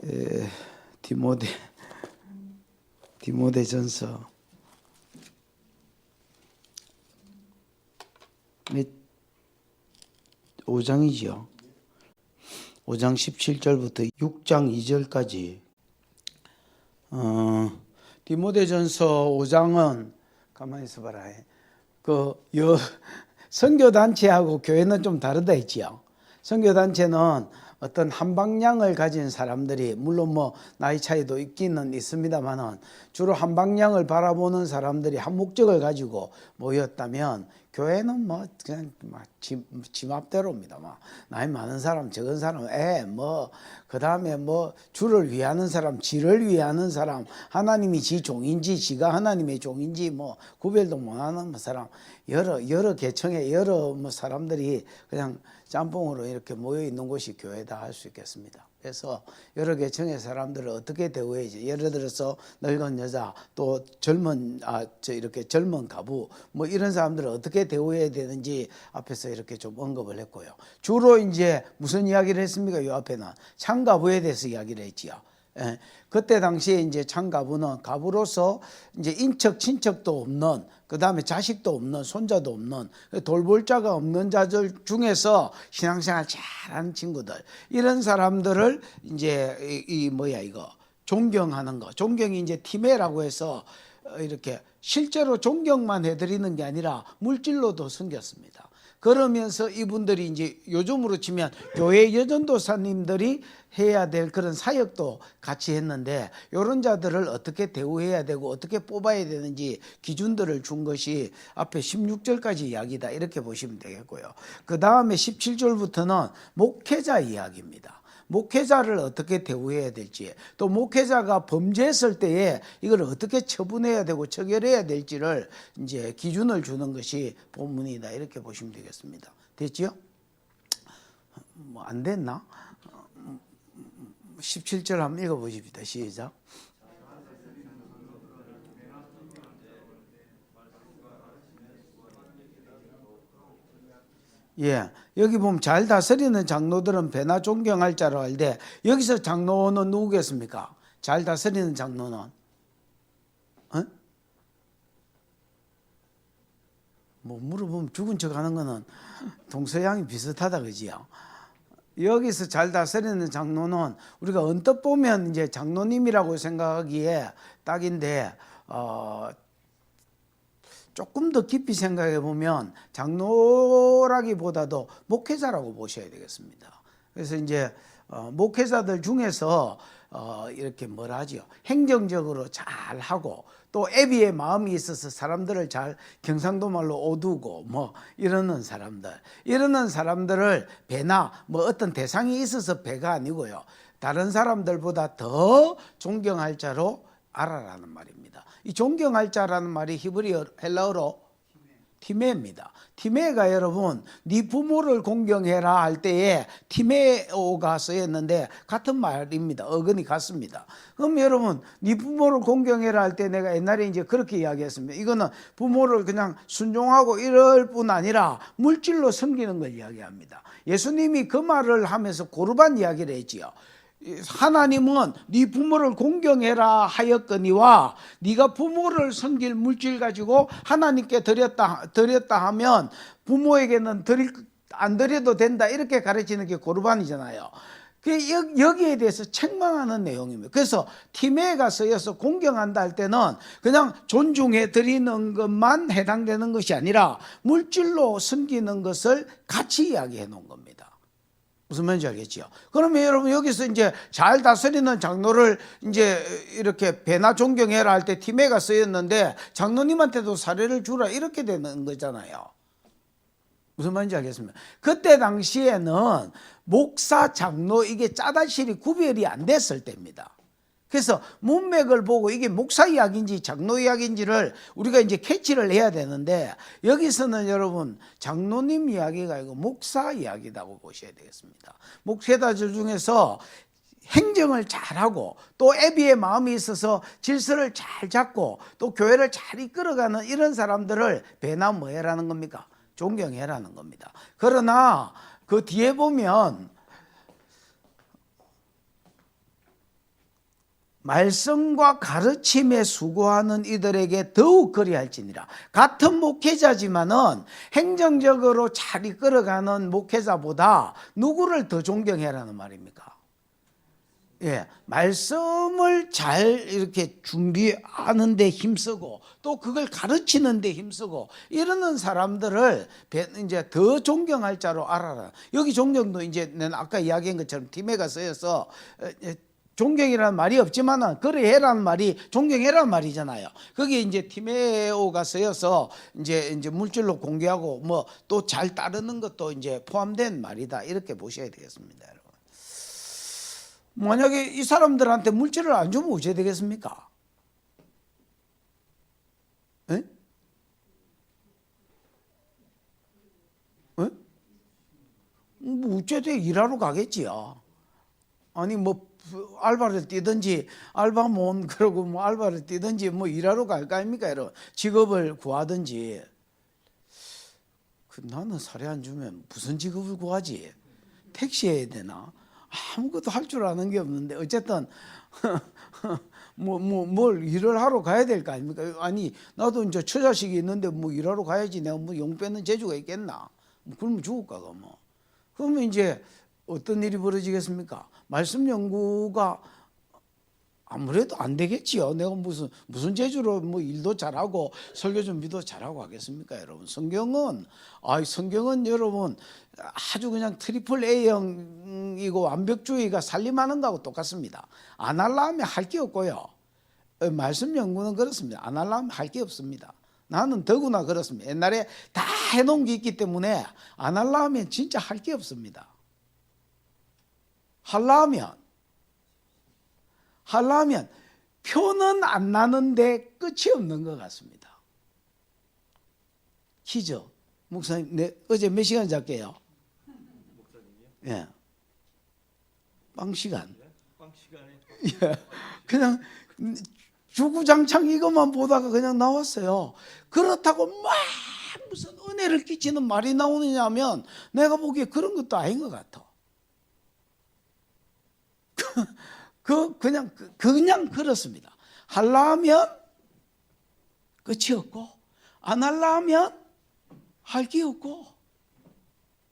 에, 디모데전서 몇 5장이지요. 5장 17절부터 6장 2절까지. 디모데전서 5장은 가만히 있어봐라. 선교단체하고 교회는 좀 다르다 했지요. 선교단체는 어떤 한 방향을 가진 사람들이, 물론 뭐 나이 차이도 있기는 있습니다만은 주로 한 방향을 바라보는 사람들이 한 목적을 가지고 모였다면, 교회는 뭐 그냥 지 맘대로입니다. 막 나이 많은 사람, 적은 사람, 그 다음에 뭐 주를 위하는 사람, 지를 위하는 사람, 하나님이 지 종인지 지가 하나님의 종인지 뭐 구별도 못하는 사람, 여러 계층의 여러 뭐 사람들이 그냥 짬뽕으로 이렇게 모여 있는 곳이 교회다 할 수 있겠습니다. 그래서 여러 계층의 사람들을 어떻게 대우해야지, 예를 들어서 늙은 여자, 또 이렇게 젊은 가부, 뭐 이런 사람들을 어떻게 대우해야 되는지 앞에서 이렇게 좀 언급을 했고요. 주로 이제 무슨 이야기를 했습니까? 이 앞에는 창가부에 대해서 이야기를 했지요. 예, 그때 당시에 이제 창가부는 가부로서 이제 인척 친척도 없는, 그 다음에 자식도 없는, 손자도 없는, 돌볼 자가 없는 자들 중에서 신앙생활 잘하는 친구들, 이런 사람들을 이제 존경하는 거. 존경이 이제 티메라고 해서 이렇게 실제로 존경만 해드리는 게 아니라 물질로도 섬겼습니다. 그러면서 이분들이 이제 요즘으로 치면 교회 여전도사님들이 해야 될 그런 사역도 같이 했는데, 이런 자들을 어떻게 대우해야 되고 어떻게 뽑아야 되는지 기준들을 준 것이 앞에 16절까지 이야기다, 이렇게 보시면 되겠고요. 그 다음에 17절부터는 목회자 이야기입니다. 목회자를 어떻게 대우해야 될지, 또 목회자가 범죄했을 때에 이걸 어떻게 처분해야 되고 처결해야 될지를 이제 기준을 주는 것이 본문이다, 이렇게 보시면 되겠습니다. 됐지요? 뭐 안 됐나? 17절 한번 읽어보십시다. 시작. 예, 여기 보면 잘 다스리는 장로들은 배나 존경할 자로 알되, 여기서 장로는 누구겠습니까? 잘 다스리는 장로는 뭐 물어보면 죽은 척 하는 거는 동서양이 비슷하다, 그지요? 여기서 잘 다스리는 장로는 우리가 언뜻 보면 이제 장로님이라고 생각하기에 딱인데, 조금 더 깊이 생각해 보면 장로라기보다도 목회자라고 보셔야 되겠습니다. 그래서 이제 목회자들 중에서 이렇게 행정적으로 잘하고, 또 애비의 마음이 있어서 사람들을 잘, 경상도 말로 오두고 뭐 이러는 사람들을 배나 뭐 어떤 대상이 있어서 배가 아니고요, 다른 사람들보다 더 존경할 자로 알아라는 말입니다. 이 존경할 자라는 말이 히브리어 헬라어로 티메입니다. 티메가 여러분, 네 부모를 공경해라 할 때에 티메오가 쓰였는데 같은 말입니다. 어근이 같습니다. 그럼 여러분, 네 부모를 공경해라 할 때 내가 옛날에 이제 그렇게 이야기했습니다. 이거는 부모를 그냥 순종하고 이럴 뿐 아니라 물질로 섬기는 걸 이야기합니다. 예수님이 그 말을 하면서 고르반 이야기를 했지요. 하나님은 네 부모를 공경해라 하였거니와, 네가 부모를 섬길 물질 가지고 하나님께 드렸다 하면 부모에게는 안 드려도 된다, 이렇게 가르치는 게 고르반이잖아요. 여기에 대해서 책망하는 내용입니다. 그래서 티메가 쓰여서 공경한다 할 때는 그냥 존중해 드리는 것만 해당되는 것이 아니라 물질로 섬기는 것을 같이 이야기해 놓은 겁니다. 무슨 말인지 알겠지요? 그러면 여러분, 여기서 이제 잘 다스리는 장로를 이제 이렇게 배나 존경해라 할 때 티메가 쓰였는데, 장로님한테도 사례를 주라, 이렇게 되는 거잖아요. 무슨 말인지 알겠습니까? 그때 당시에는 목사, 장로, 이게 짜다실이 구별이 안 됐을 때입니다. 그래서 문맥을 보고 이게 목사 이야기인지 장로 이야기인지를 우리가 이제 캐치를 해야 되는데, 여기서는 여러분 장로님 이야기가 아니고 목사 이야기라고 보셔야 되겠습니다. 목회자들 중에서 행정을 잘하고, 또 애비의 마음이 있어서 질서를 잘 잡고, 또 교회를 잘 이끌어가는 이런 사람들을 배나 뭐해라는 겁니까? 존경해라는 겁니다. 그러나 그 뒤에 보면 말씀과 가르침에 수고하는 이들에게 더욱 그리할지니라. 같은 목회자지만은 행정적으로 잘 이끌어가는 목회자보다 누구를 더 존경해라는 말입니까? 예, 말씀을 잘 이렇게 준비하는 데 힘쓰고 또 그걸 가르치는 데 힘쓰고 이러는 사람들을 이제 더 존경할 자로 알아라. 여기 존경도 이제 내가 아까 이야기한 것처럼 티메가 쓰여서 존경이라는 말이 없지만은 그래해라는 말이 존경해라는 말이잖아요. 거기에 이제 티메오가 쓰여서 이제 물질로 공개하고 뭐 또 잘 따르는 것도 이제 포함된 말이다. 이렇게 보셔야 되겠습니다, 여러분. 만약에 이 사람들한테 물질을 안 주면 어찌 되겠습니까? 에? 에? 뭐 어째 돼 일하러 가겠지요. 아니 뭐 알바를 뛰든지 알바 못 그러고 뭐 알바를 뛰든지 뭐 일하러 갈 거 아닙니까? 여러분 직업을 구하든지. 나는 사례 안 주면 무슨 직업을 구하지? 택시 해야 되나? 아무것도 할 줄 아는 게 없는데 어쨌든 뭘 일을 하러 가야 될 거 아닙니까? 아니 나도 이제 처자식이 있는데 뭐 일하러 가야지. 내가 뭐 용 빼는 재주가 있겠나? 뭐 그러면 죽을까 뭐. 그러면 이제 어떤 일이 벌어지겠습니까? 말씀 연구가 아무래도 안 되겠지요. 내가 무슨 재주로 뭐 일도 잘하고 설교 준비도 잘하고 하겠습니까, 여러분? 성경은 여러분 아주 그냥 트리플 A형이고 완벽주의가 살림하는 거하고 똑같습니다. 안 하려면 할 게 없고요. 말씀 연구는 그렇습니다. 안 하려면 할 게 없습니다. 나는 더구나 그렇습니다. 옛날에 다 해놓은 게 있기 때문에 안 하려면 진짜 할 게 없습니다. 하려면 표는 안 나는데 끝이 없는 것 같습니다. 퀴즈. 목사님, 어제 몇 시간 잤게요? 목사님이요? 예. 빵 시간. 빵 시간에. 예. 그냥 주구장창 이것만 보다가 그냥 나왔어요. 그렇다고 막 무슨 은혜를 끼치는 말이 나오느냐면 내가 보기에 그런 것도 아닌 것 같아. 그냥 그렇습니다. 하려면 끝이 없고 안 하려면 할 게 없고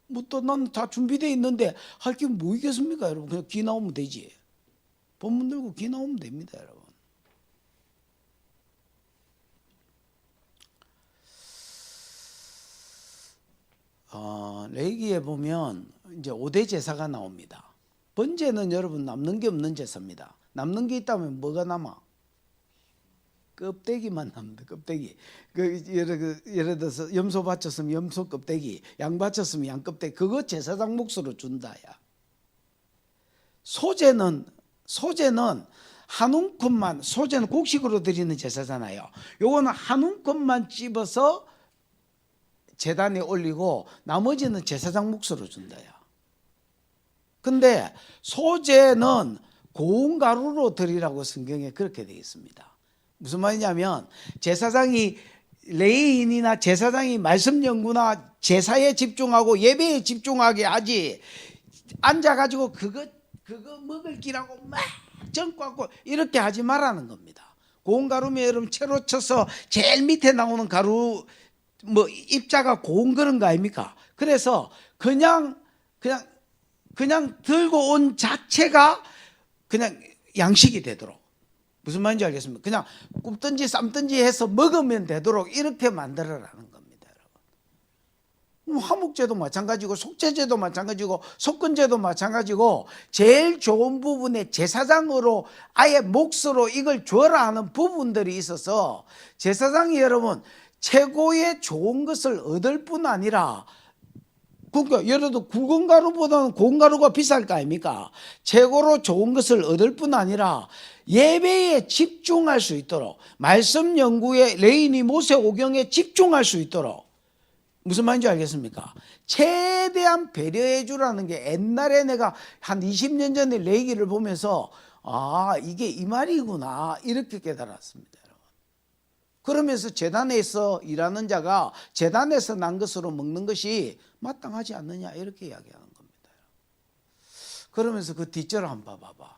뭐 또 난 다 준비되어 있는데 할 게 뭐 있겠습니까, 여러분? 그냥 기 나오면 되지. 본문 들고 기 나오면 됩니다, 여러분. 레위기에 보면 이제 5대 제사가 나옵니다. 번제는 여러분 남는 게 없는 제사입니다. 남는 게 있다면 뭐가 남아? 껍데기만 남는다. 껍데기. 예를 들어서 염소 바쳤으면 염소 껍데기, 양 바쳤으면 양 껍데기. 그거 제사장 몫으로 준다야. 소제는 한 움큼만, 소제는 곡식으로 드리는 제사잖아요. 요거는 한 움큼만 찝어서 제단에 올리고 나머지는 제사장 몫으로 준다야. 근데 소제는 고운 가루로 드리라고 성경에 그렇게 되어 있습니다. 무슨 말이냐면 제사장이 레위인이나 제사장이 말씀 연구나 제사에 집중하고 예배에 집중하게 하지 앉아가지고 그거 먹을 기라고 막 전과고 이렇게 하지 말라는 겁니다. 고운 가루면 여러분 채로 쳐서 제일 밑에 나오는 가루 뭐 입자가 고운 그런 거 아닙니까? 그래서 그냥 들고 온 자체가 그냥 양식이 되도록, 무슨 말인지 알겠습니까? 그냥 굽든지 삶든지 해서 먹으면 되도록 이렇게 만들어라는 겁니다, 여러분. 화목제도 마찬가지고 속죄제도 마찬가지고 속건제도 마찬가지고 제일 좋은 부분에 제사장으로 아예 몫으로 이걸 줘라 하는 부분들이 있어서 제사장이 여러분 최고의 좋은 것을 얻을 뿐 아니라, 그러니까 예를 들어 굵은 가루보다는 고운 가루가 비쌀 거 아닙니까? 최고로 좋은 것을 얻을 뿐 아니라 예배에 집중할 수 있도록, 말씀 연구에 레위니 모세오경에 집중할 수 있도록, 무슨 말인지 알겠습니까? 최대한 배려해 주라는 게 옛날에 내가 한 20년 전에 레위기를 보면서 이게 이 말이구나 이렇게 깨달았습니다. 그러면서 제단에서 일하는 자가 제단에서 난 것으로 먹는 것이 마땅하지 않느냐 이렇게 이야기하는 겁니다. 그러면서 그 뒷절 한번 봐봐.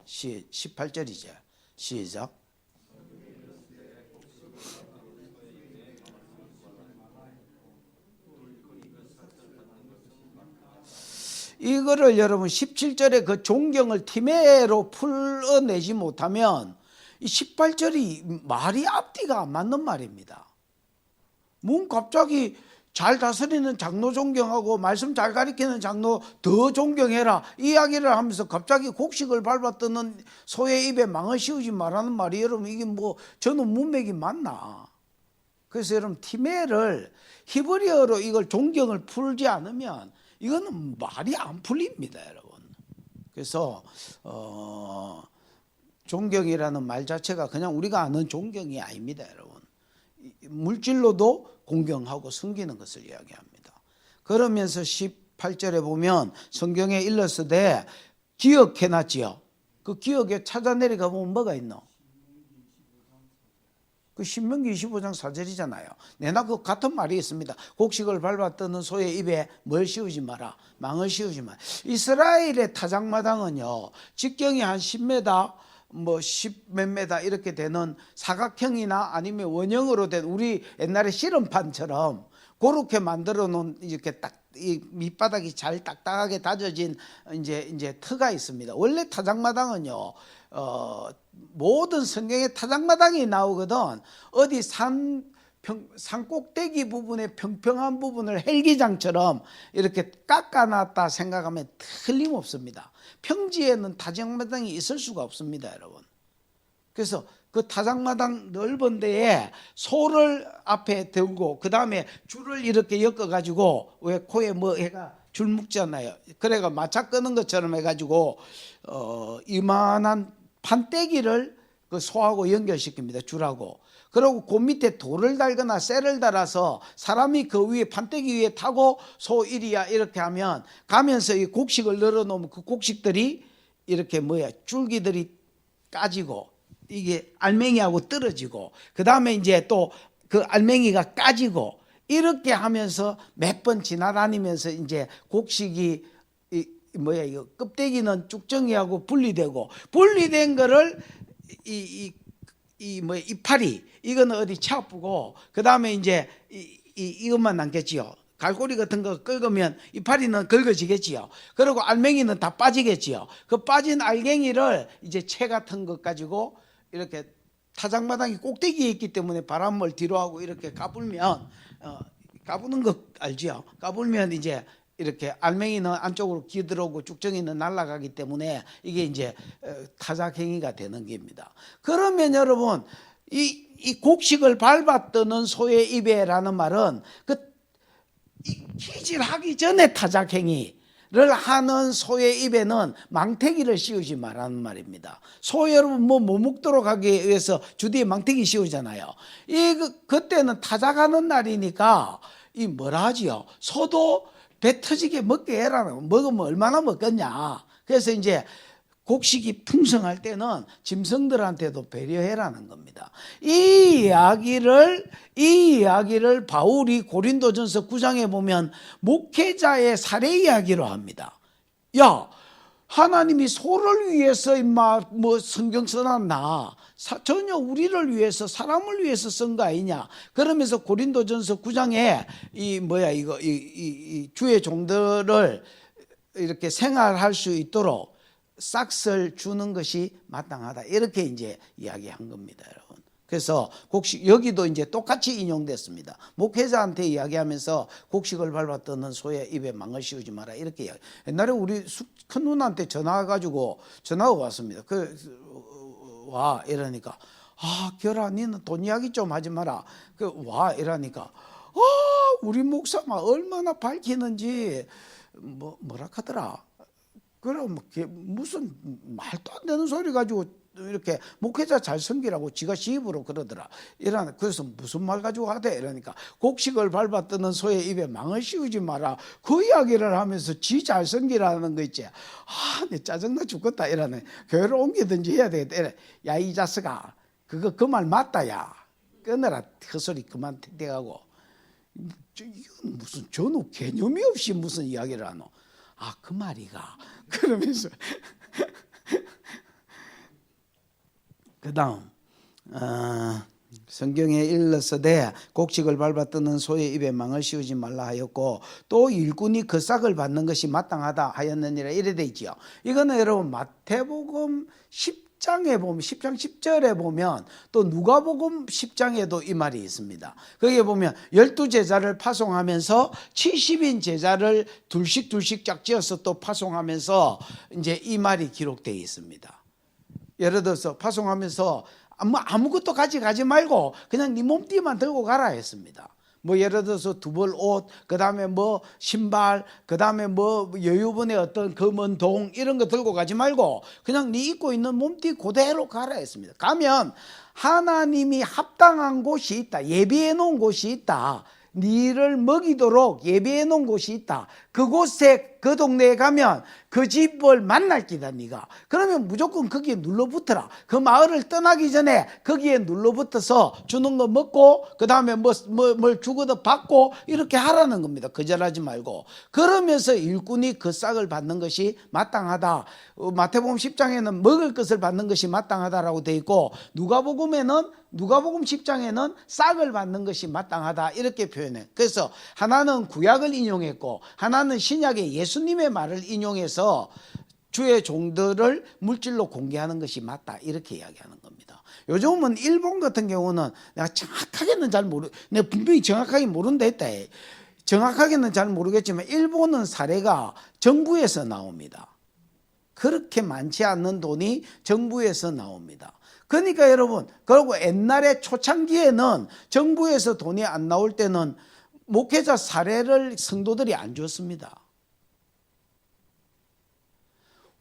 18절이죠. 시작. 이거를 여러분 17절에 그 존경을 티매로 풀어내지 못하면 이 18절이 말이 앞뒤가 안 맞는 말입니다. 갑자기 잘 다스리는 장로 존경하고 말씀 잘 가르치는 장로 더 존경해라 이야기를 하면서 갑자기 곡식을 밟아뜯는 소의 입에 망을 씌우지 말라는 말이 여러분 이게 저는 문맥이 맞나? 그래서 여러분 티매를 히브리어로 이걸 존경을 풀지 않으면 이거는 말이 안 풀립니다, 여러분. 그래서 존경이라는 말 자체가 그냥 우리가 아는 존경이 아닙니다, 여러분. 물질로도 공경하고 섬기는 것을 이야기합니다. 그러면서 18절에 보면 성경에 일렀으되 기억해놨지요. 그 기억에 찾아 내려가 보면 뭐가 있노? 그 신명기 25장 4절이잖아요. 내나 그 같은 말이 있습니다. 곡식을 밟아뜯는 소의 입에 뭘 씌우지 마라. 망을 씌우지 마라. 이스라엘의 타작마당은요. 직경이 한 10m, 10몇 메다 이렇게 되는 사각형이나 아니면 원형으로 된 우리 옛날에 씨름판처럼 그렇게 만들어 놓은 이렇게 딱 이 밑바닥이 잘 딱딱하게 다져진 이제 터가 있습니다. 원래 타작마당은요. 모든 성경에 타작마당이 나오거든. 어디 산 꼭대기 부분에 평평한 부분을 헬기장처럼 이렇게 깎아놨다 생각하면 틀림없습니다. 평지에는 타작마당이 있을 수가 없습니다, 여러분. 그래서 그 타작마당 넓은 데에 소를 앞에 들고 그 다음에 줄을 이렇게 엮어가지고 왜 코에 해가 줄 묶잖아요. 그래가 마차 끄는 것처럼 해가지고 이만한 판때기를 그 소하고 연결시킵니다. 줄하고. 그리고 그 밑에 돌을 달거나 쇠를 달아서 사람이 그 위에 판때기 위에 타고 소 이리야 이렇게 하면 가면서 이 곡식을 늘어놓으면 그 곡식들이 이렇게 줄기들이 까지고 이게 알맹이하고 떨어지고 그 다음에 이제 또 그 알맹이가 까지고 이렇게 하면서 몇 번 지나다니면서 이제 곡식이 이거 껍데기는 쭉정이하고 분리된 거를 이파리 이거는 어디 차쁘고 그 다음에 이제 이것만 남겠지요. 갈고리 같은 거 긁으면 이파리는 긁어지겠지요. 그리고 알맹이는 다 빠지겠지요. 그 빠진 알갱이를 이제 채 같은 것 가지고 이렇게 타작마당이 꼭대기에 있기 때문에 바람을 뒤로 하고 이렇게 까불면 까부는 거 알지요? 까불면 이제 이렇게 알맹이는 안쪽으로 기들어오고 쭉정이는 날아가기 때문에 이게 이제 타작행위가 되는 겁니다. 그러면 여러분 이 곡식을 밟아뜨는 소의 입에라는 말은 이 기질하기 전에 타작행위를 하는 소의 입에는 망태기를 씌우지 말라는 말입니다. 소 여러분 못 먹도록 하기 위해서 주뒤에 망태기 씌우잖아요. 그때는 타작하는 날이니까 뭐라 하지요? 소도 배 터지게 먹게 해라는 먹으면 얼마나 먹겠냐. 그래서 이제 곡식이 풍성할 때는 짐승들한테도 배려해라는 겁니다. 이 이야기를 바울이 고린도전서 9장에 보면 목회자의 사례 이야기로 합니다. 야, 하나님이 소를 위해서 성경 써놨나? 전혀 우리를 위해서 사람을 위해서 쓴 거 아니냐? 그러면서 고린도전서 9장에 이 주의 종들을 이렇게 생활할 수 있도록 싹을 주는 것이 마땅하다. 이렇게 이제 이야기한 겁니다, 여러분. 그래서 곡식 여기도 이제 똑같이 인용됐습니다. 목회자한테 이야기하면서 곡식을 밟아뜯는 소의 입에 망을 씌우지 마라 이렇게 이야기. 옛날에 우리 큰 누나한테 전화가 왔습니다. 와 이러니까 결아 니는 돈 이야기 좀 하지 마라. 와 이러니까 우리 목사가 얼마나 밝히는지 뭐라 하더라. 그럼 무슨 말도 안 되는 소리 가지고 이렇게 목회자 잘 섬기라고 지가 시입으로 그러더라. 그래서 무슨 말 가지고 하대 이러니까 곡식을 밟아뜯는 소의 입에 망을 씌우지 마라. 그 이야기를 하면서 지 잘 섬기라는 거 있지. 내 짜증나 죽겠다 이러네. 교회를 옮기든지 해야 되겠다. 이래. 야 이 자식아 그 말 맞다 야. 끊어라 헛소리 그만 대하고. 이건 무슨 전후 개념이 없이 무슨 이야기를 하노. 그 말이가 그러면서 다음 성경에 일러서되 곡식을 밟아 뜨는 소의 입에 망을 씌우지 말라 하였고 또 일꾼이 그 싹을 받는 것이 마땅하다 하였느니라 이래 돼 있지요. 이거는 여러분 마태복음 10장에 보면 10장 10절에 보면 또 누가복음 10장에도 이 말이 있습니다. 거기에 보면 12제자를 파송하면서 70인 제자를 둘씩 짝지어서 또 파송하면서 이제 이 말이 기록되어 있습니다. 예를 들어서 파송하면서 아무것도 가지 말고 그냥 네 몸띠만 들고 가라 했습니다. 뭐 예를 들어서 두벌 옷, 그 다음에 뭐 신발, 그 다음에 뭐 여유분의 어떤 검은 동 이런 거 들고 가지 말고 그냥 네 입고 있는 몸띠 그대로 가라 했습니다. 가면 하나님이 합당한 곳이 있다. 예비해 놓은 곳이 있다. 니를 먹이도록 예비해 놓은 곳이 있다. 그곳에 그 동네에 가면 그 집을 만날 기다 네가. 그러면 무조건 거기에 눌러붙어라. 그 마을을 떠나기 전에 거기에 눌러붙어서 주는 거 먹고 그 다음에 뭘 주거든 받고 이렇게 하라는 겁니다. 거절하지 말고. 그러면서 일꾼이 그 싹을 받는 것이 마땅하다. 마태복음 10장에는 먹을 것을 받는 것이 마땅하다라고 되어 있고 누가복음 10장에는 싹을 받는 것이 마땅하다 이렇게 표현해요. 그래서 하나는 구약을 인용했고 하나는 신약의 예수님의 말을 인용해서 주의 종들을 물질로 공개하는 것이 맞다 이렇게 이야기하는 겁니다. 요즘은 일본 같은 경우는 내가 정확하게는 내가 분명히 정확하게 모른다 했다. 정확하게는 잘 모르겠지만 일본은 사례가 정부에서 나옵니다. 그렇게 많지 않는 돈이 정부에서 나옵니다. 그러니까 여러분, 그리고 옛날에 초창기에는 정부에서 돈이 안 나올 때는 목회자 사례를 성도들이 안 줬습니다.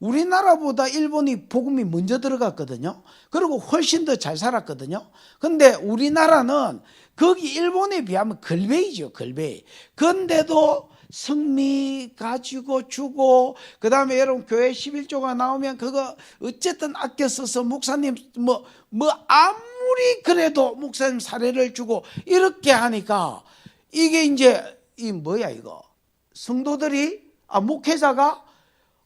우리나라보다 일본이 복음이 먼저 들어갔거든요. 그리고 훨씬 더 잘 살았거든요. 근데 우리나라는 거기 일본에 비하면 걸베이죠, 걸베이. 근데도 성미 가지고 주고 그 다음에 여러분 교회 11조가 나오면 그거 어쨌든 아껴 써서 목사님 뭐 아무리 그래도 목사님 사례를 주고 이렇게 하니까 이게 이제 이거 성도들이 목회자가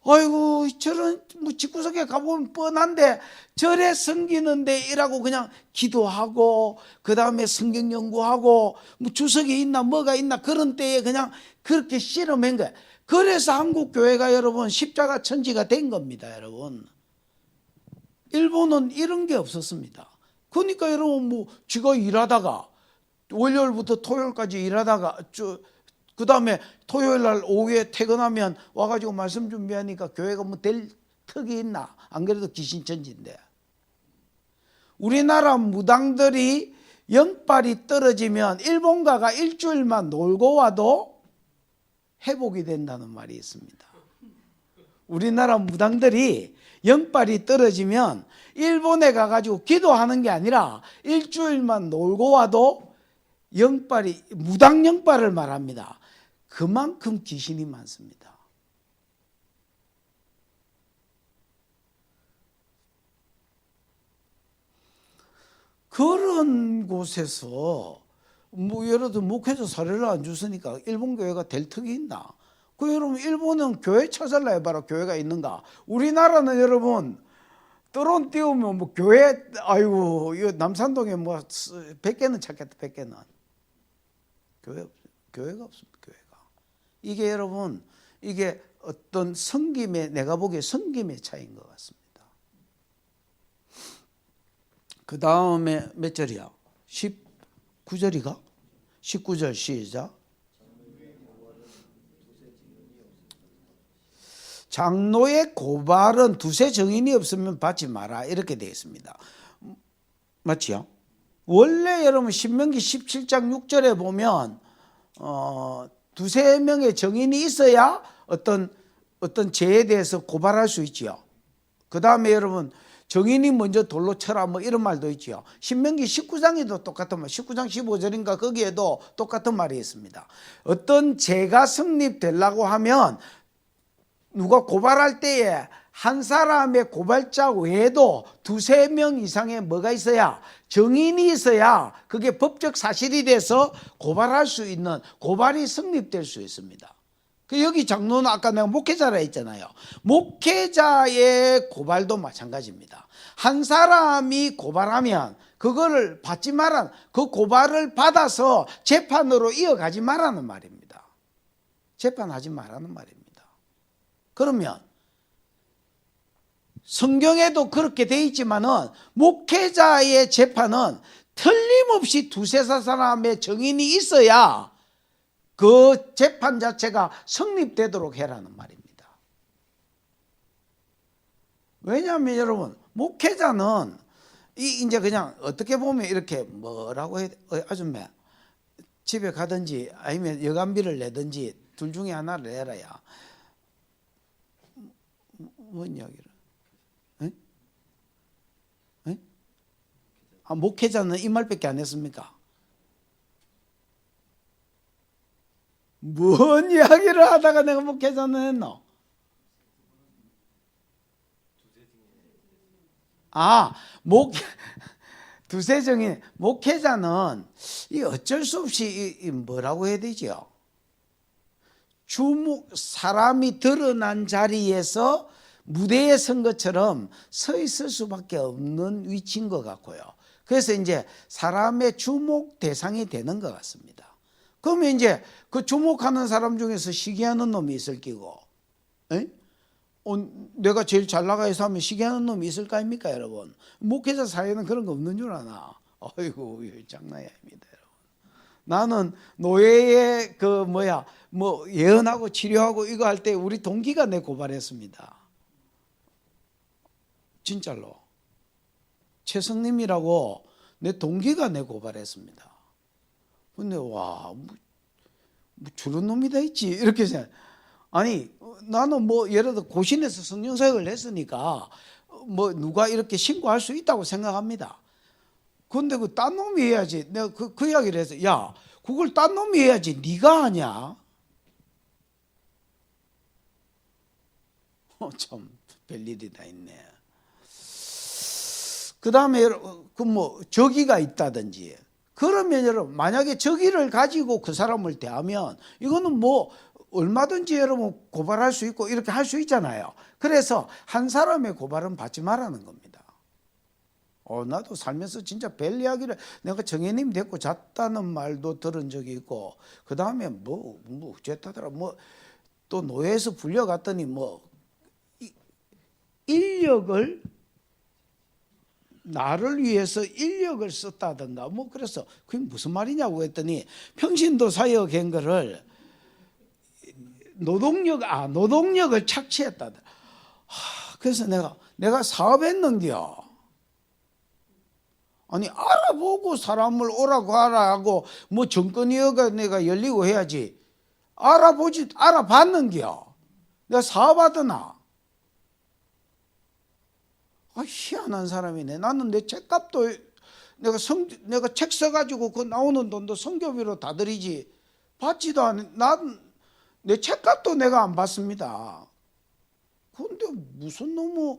아이고 저런 뭐 집구석에 가보면 뻔한데 절에 섬기는데 이라고 그냥 기도하고 그 다음에 성경 연구하고 뭐 주석이 있나 뭐가 있나 그런 때에 그냥 그렇게 실험한 거예요. 그래서 한국 교회가 여러분 십자가 천지가 된 겁니다. 여러분 일본은 이런 게 없었습니다. 그러니까 여러분 뭐 지가 일하다가 월요일부터 토요일까지 일하다가 그 다음에 토요일 날 오후에 퇴근하면 와가지고 말씀 준비하니까 교회가 뭐 될 턱이 있나? 안 그래도 귀신천지인데. 우리나라 무당들이 영빨이 떨어지면 일본 가가 일주일만 놀고 와도 회복이 된다는 말이 있습니다. 우리나라 무당들이 영빨이 떨어지면 일본에 가가지고 기도하는 게 아니라 일주일만 놀고 와도 영빨이 무당 영빨을 말합니다. 그만큼 귀신이 많습니다. 그런 곳에서 뭐 예를 들어 목회자 사례를 안 줬으니까 일본 교회가 될 턱이 있나? 그 여러분 일본은 교회 찾아라 해봐라. 교회가 있는가? 우리나라는 여러분 떠론 띄우면 뭐 교회 아이고 이 남산동에 뭐 100개는 찾겠다. 100개는 교회가 없습니다. 교회가. 이게 여러분 이게 어떤 섬김의 내가 보기에 섬김의 차이인 것 같습니다. 그 다음에 몇 절이야? 19절이가? 19절 시작. 장로의 고발은 두세 증인이 없으면 받지 마라 이렇게 되어 있습니다. 맞지요? 원래 여러분 신명기 17장 6절에 보면 두세 명의 증인이 있어야 어떤 죄에 대해서 고발할 수 있지요. 그 다음에 여러분 증인이 먼저 돌로 쳐라 뭐 이런 말도 있지요. 신명기 19장에도 똑같은 말, 19장 15절인가 거기에도 똑같은 말이 있습니다. 어떤 죄가 성립되려고 하면 누가 고발할 때에 한 사람의 고발자 외에도 두세 명 이상의 뭐가 있어야 증인이 있어야 그게 법적 사실이 돼서 고발할 수 있는 고발이 성립될 수 있습니다. 그 여기 장로는 아까 내가 목회자라 했잖아요. 목회자의 고발도 마찬가지입니다. 한 사람이 고발하면 그거를 받지 말라는, 그 고발을 받아서 재판으로 이어가지 말라는 말입니다. 재판하지 말라는 말입니다. 그러면 성경에도 그렇게 돼 있지만은 목회자의 재판은 틀림없이 두세 사람의 증인이 있어야 그 재판 자체가 성립되도록 해라는 말입니다. 왜냐하면 여러분, 목회자는 이제 그냥 어떻게 보면 이렇게 뭐라고 해야 돼? 아줌마 집에 가든지 아니면 여간비를 내든지 둘 중에 하나를 내라야. 뭔 이야기를? 에? 에? 아, 목회자는 이 말밖에 안 했습니까? 뭔 이야기를 하다가 내가 목회자는 했노? 아, 두세 정인. 목회자는 이 어쩔 수 없이 이 뭐라고 해야 되죠? 사람이 드러난 자리에서 무대에 선 것처럼 서 있을 수밖에 없는 위치인 것 같고요. 그래서 이제 사람의 주목 대상이 되는 것 같습니다. 그러면 이제 그 주목하는 사람 중에서 시기하는 놈이 있을 끼고, 내가 제일 잘 나가서 하면 시기하는 놈이 있을 거 아닙니까, 여러분? 목회자 사이에는 그런 거 없는 줄 아나? 어이구, 장난이 아닙니다, 여러분. 나는 노예의 예언하고 치료하고 이거 할 때 우리 동기가 내 고발했습니다. 진짜로. 최성님이라고 내 동기가 내 고발했습니다. 근데 와, 저런 놈이 다 있지 이렇게 생각. 아니 나는 예를 들어 고신에서 성령사역을 했으니까 누가 이렇게 신고할 수 있다고 생각합니다. 그런데 그 딴 놈이 해야지. 내가 그 이야기를 해서, 야, 그걸 딴 놈이 해야지 네가 하냐? 참 별일이 다 있네. 그 다음에 저기가 있다든지, 그러면 여러분 만약에 저기를 가지고 그 사람을 대하면 이거는 얼마든지 여러분 고발할 수 있고 이렇게 할 수 있잖아요. 그래서 한 사람의 고발은 받지 말라는 겁니다. 나도 살면서 진짜 별 이야기를, 내가 정혜님 데리고 잤다는 말도 들은 적이 있고, 그 다음에 어쨌다더라, 또 노예에서 불려갔더니 나를 위해서 인력을 썼다든가 그래서 그게 무슨 말이냐고 했더니 평신도 사역한 거를 노동력을 착취했다. 그래서 내가 사업했는겨. 아니 알아보고 사람을 오라고 하라고 정권이어가 내가 열리고 해야지. 알아봤는겨. 내가 사업하더나. 희한한 사람이네. 나는 내 책값도 내가 책 써가지고 그 나오는 돈도 선교비로 다 드리지 받지도 않은. 난 내 책값도 내가 안 받습니다. 그런데 무슨 너무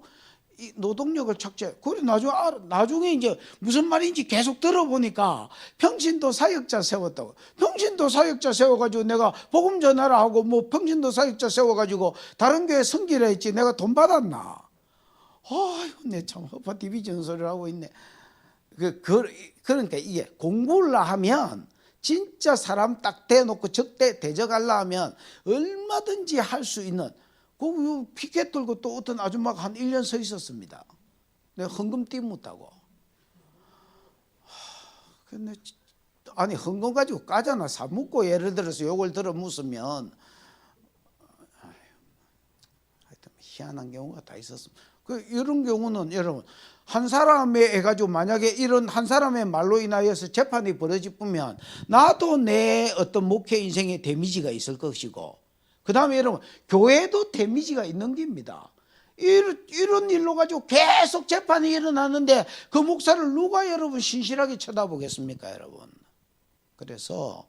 노동력을 착취해. 그래 나중에 이제 무슨 말인지 계속 들어보니까 평신도 사역자 세웠다고. 평신도 사역자 세워가지고 내가 복음 전하라 하고 평신도 사역자 세워가지고 다른 교회 섬기라 했지 내가 돈 받았나? 아이고, 내 참 허파 디비전 소리를 하고 있네. 그러니까 이게 공부를 하면 진짜 사람 딱 대놓고 대적하려 하면 얼마든지 할 수 있는. 피켓 들고 또 어떤 아줌마가 한 1년 서 있었습니다. 내가 헌금 띠묻다고. 근데 아니 헌금 가지고 까잖아. 사묻고 예를 들어서 욕을 들어 묻으면 하여튼 희한한 경우가 다 있었습니다. 이런 경우는 여러분 한 사람에 해가지고 만약에 이런 한 사람의 말로 인하여서 재판이 벌어지면 나도 내 어떤 목회 인생에 데미지가 있을 것이고, 그 다음에 여러분 교회도 데미지가 있는 겁니다. 이런 일로 가지고 계속 재판이 일어나는데 그 목사를 누가 여러분 신실하게 쳐다보겠습니까, 여러분? 그래서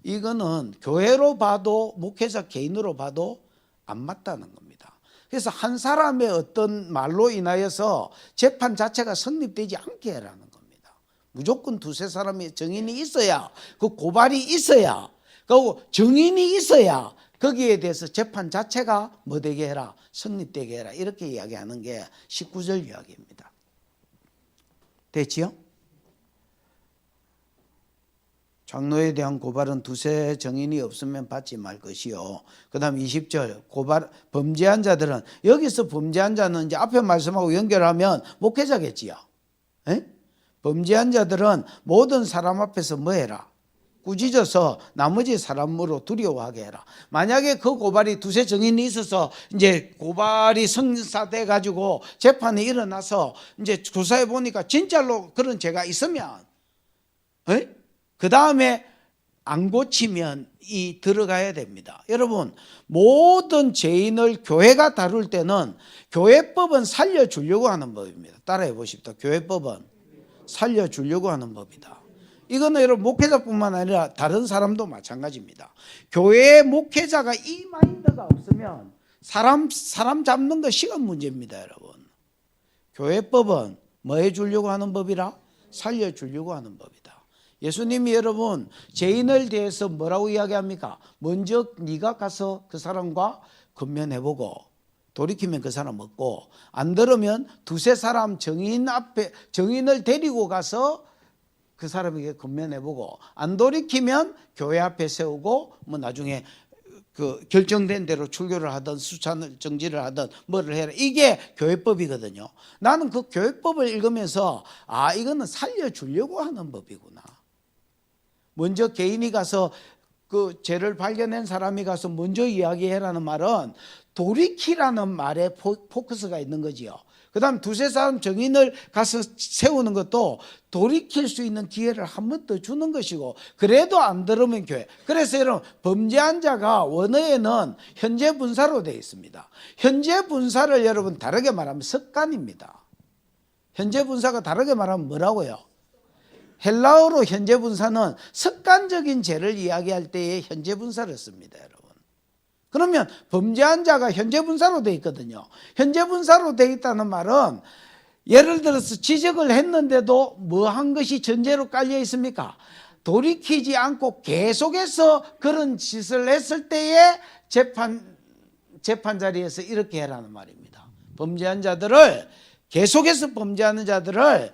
이거는 교회로 봐도 목회자 개인으로 봐도 안 맞다는 겁니다. 그래서 한 사람의 어떤 말로 인하여서 재판 자체가 성립되지 않게 하라는 겁니다. 무조건 두세 사람의 증인이 있어야, 그 고발이 있어야, 그리고 증인이 있어야 거기에 대해서 재판 자체가 뭐 되게 해라, 성립되게 해라, 이렇게 이야기하는 게 19절 이야기입니다. 됐지요? 장로에 대한 고발은 두세 정인이 없으면 받지 말 것이요. 그 다음 20절 범죄한 자들은, 여기서 범죄한 자는 이제 앞에 말씀하고 연결하면 목회자겠지요. 에? 범죄한 자들은 모든 사람 앞에서 뭐 해라? 꾸짖어서 나머지 사람으로 두려워하게 해라. 만약에 그 고발이 두세 정인이 있어서 이제 고발이 성사돼 가지고 재판이 일어나서 이제 조사해 보니까 진짜로 그런 죄가 있으면, 그 다음에 안 고치면 들어가야 됩니다. 여러분, 모든 죄인을 교회가 다룰 때는 교회법은 살려주려고 하는 법입니다. 따라해 보십시오. 교회법은 살려주려고 하는 법이다. 이거는 여러분 목회자뿐만 아니라 다른 사람도 마찬가지입니다. 교회의 목회자가 이 마인드가 없으면 사람 잡는 거 시간 문제입니다. 여러분, 교회법은 뭐 해주려고 하는 법이라? 살려주려고 하는 법이다. 예수님이 여러분 죄인을 대해서 뭐라고 이야기합니까? 먼저 네가 가서 그 사람과 권면해보고 돌이키면 그 사람 없고, 안 들으면 두세 사람 정인을 데리고 가서 그 사람에게 권면해보고, 안 돌이키면 교회 앞에 세우고 뭐 나중에 그 결정된 대로 출교를 하든 수찬을 정지를 하든 뭐를 해라. 이게 교회법이거든요. 나는 그 교회법을 읽으면서 이거는 살려주려고 하는 법이구나. 먼저 개인이 가서 그 죄를 발견한 사람이 가서 먼저 이야기해라는 말은 돌이키라는 말에 포커스가 있는 거지요. 그 다음 두세 사람 정인을 가서 세우는 것도 돌이킬 수 있는 기회를 한 번 더 주는 것이고, 그래도 안 들으면 교회. 그래서 여러분, 범죄한 자가 원어에는 현재 분사로 되어 있습니다. 현재 분사를 여러분 다르게 말하면 습관입니다. 현재 분사가 다르게 말하면 뭐라고요? 헬라어로 현재 분사는 습관적인 죄를 이야기할 때에 현재 분사를 씁니다. 여러분, 그러면 범죄한 자가 현재 분사로 되어 있거든요. 현재 분사로 되어 있다는 말은 예를 들어서 지적을 했는데도 뭐 한 것이 전제로 깔려 있습니까? 돌이키지 않고 계속해서 그런 짓을 했을 때에 재판 자리에서 이렇게 해라는 말입니다. 범죄한 자들을, 계속해서 범죄하는 자들을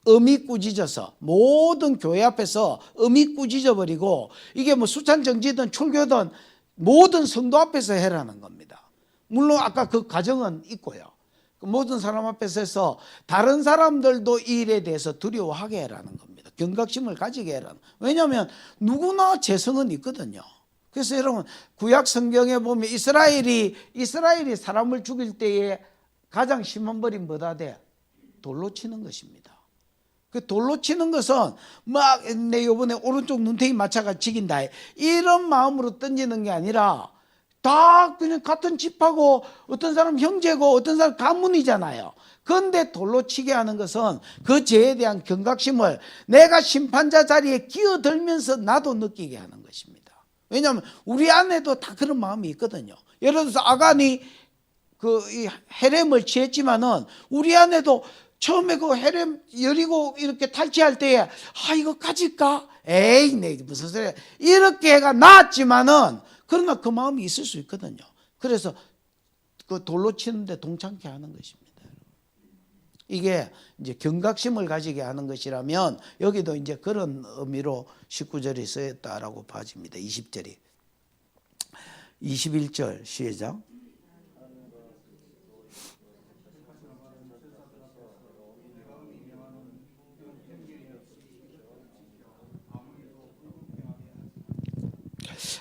음이 꾸짖어서 모든 교회 앞에서 음이 꾸짖어 버리고, 이게 뭐 수찬정지든 출교든 모든 성도 앞에서 해라는 겁니다. 물론 아까 그 가정은 있고요. 모든 사람 앞에서 해서 다른 사람들도 이 일에 대해서 두려워하게 해라는 겁니다. 경각심을 가지게 해라는. 왜냐하면 누구나 죄성은 있거든요. 그래서 여러분, 구약 성경에 보면 이스라엘이 사람을 죽일 때에 가장 심한 벌이 뭐다 돼? 돌로 치는 것입니다. 그 돌로 치는 것은 막 내 요번에 오른쪽 눈탱이 맞춰가 죽인다, 이런 마음으로 던지는 게 아니라 다 그냥 같은 집하고 어떤 사람 형제고 어떤 사람 가문이잖아요. 그런데 돌로 치게 하는 것은 그 죄에 대한 경각심을 내가 심판자 자리에 끼어들면서 나도 느끼게 하는 것입니다. 왜냐하면 우리 안에도 다 그런 마음이 있거든요. 예를 들어서 아간이 이 헤렘을 취했지만은 우리 안에도 처음에 그 헤렘 여리고 이렇게 탈취할 때에 이거 가질까? 에이, 내 무슨 소리야. 이렇게 해가 나았지만은 그러나 그 마음이 있을 수 있거든요. 그래서 그 돌로 치는데 동참케 하는 것입니다. 이게 이제 경각심을 가지게 하는 것이라면 여기도 이제 그런 의미로 19절이 쓰였다라고 봐집니다. 20절이. 21절 시작.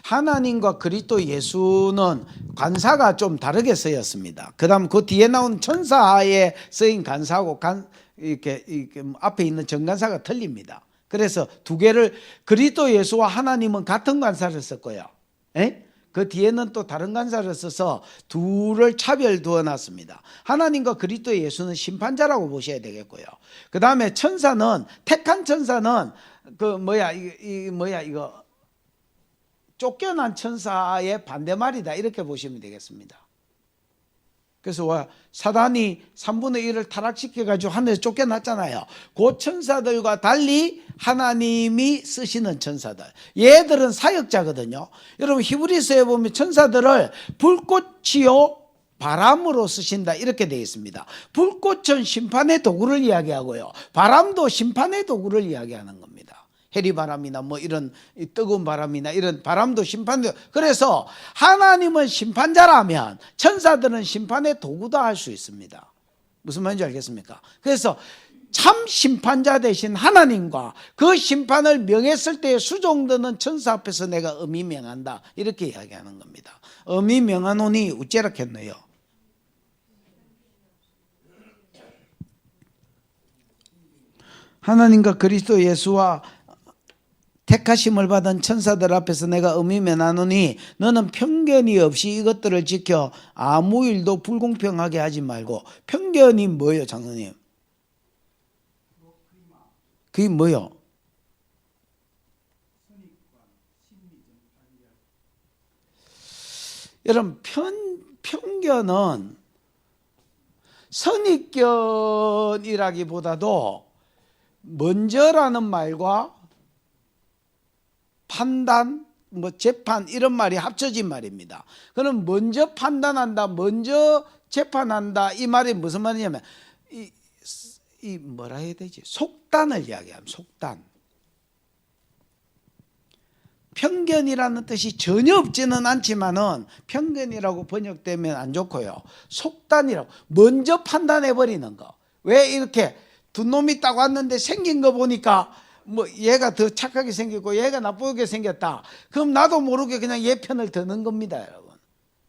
하나님과 그리스도 예수는 간사가 좀 다르게 쓰였습니다. 그 다음 그 뒤에 나온 천사에 쓰인 간사하고 이렇게 앞에 있는 정간사가 틀립니다. 그래서 두 개를, 그리스도 예수와 하나님은 같은 간사를 썼고요. 그 뒤에는 또 다른 간사를 써서 둘을 차별 두어 놨습니다. 하나님과 그리스도 예수는 심판자라고 보셔야 되겠고요. 그 다음에 천사는, 택한 천사는 이거 쫓겨난 천사의 반대말이다, 이렇게 보시면 되겠습니다. 그래서 와 사단이 3분의 1을 타락시켜가지고 하늘에서 쫓겨났잖아요. 그 천사들과 달리 하나님이 쓰시는 천사들, 얘들은 사역자거든요. 여러분 히브리서에 보면 천사들을 불꽃이요 바람으로 쓰신다 이렇게 되어 있습니다. 불꽃은 심판의 도구를 이야기하고요, 바람도 심판의 도구를 이야기하는 겁니다. 해리바람이나 뭐 이런 뜨거운 바람이나 이런 바람도 심판도. 그래서 하나님은 심판자라면 천사들은 심판의 도구다 할 수 있습니다. 무슨 말인지 알겠습니까? 그래서 참 심판자 대신 하나님과 그 심판을 명했을 때 수종드는 천사 앞에서 내가 엄히 명한다 이렇게 이야기하는 겁니다. 엄히 명하노니 어째라 했네요. 하나님과 그리스도 예수와 택하심을 받은 천사들 앞에서 내가 엄히 명하노니 너는 편견이 없이 이것들을 지켜 아무 일도 불공평하게 하지 말고. 편견이 뭐예요, 장로님? 그게 뭐예요? 여러분 편견은 선입견이라기보다도 먼저라는 말과 판단, 뭐 재판 이런 말이 합쳐진 말입니다. 그럼 먼저 판단한다, 먼저 재판한다 이 말이 무슨 말이냐면 이 뭐라 해야 되지? 속단을 이야기하면 속단. 편견이라는 뜻이 전혀 없지는 않지만은 편견이라고 번역되면 안 좋고요. 속단이라고 먼저 판단해 버리는 거. 왜 이렇게 두 놈이 딱 왔는데 생긴 거 보니까 뭐 얘가 더 착하게 생겼고 얘가 나쁘게 생겼다. 그럼 나도 모르게 그냥 얘 편을 드는 겁니다, 여러분.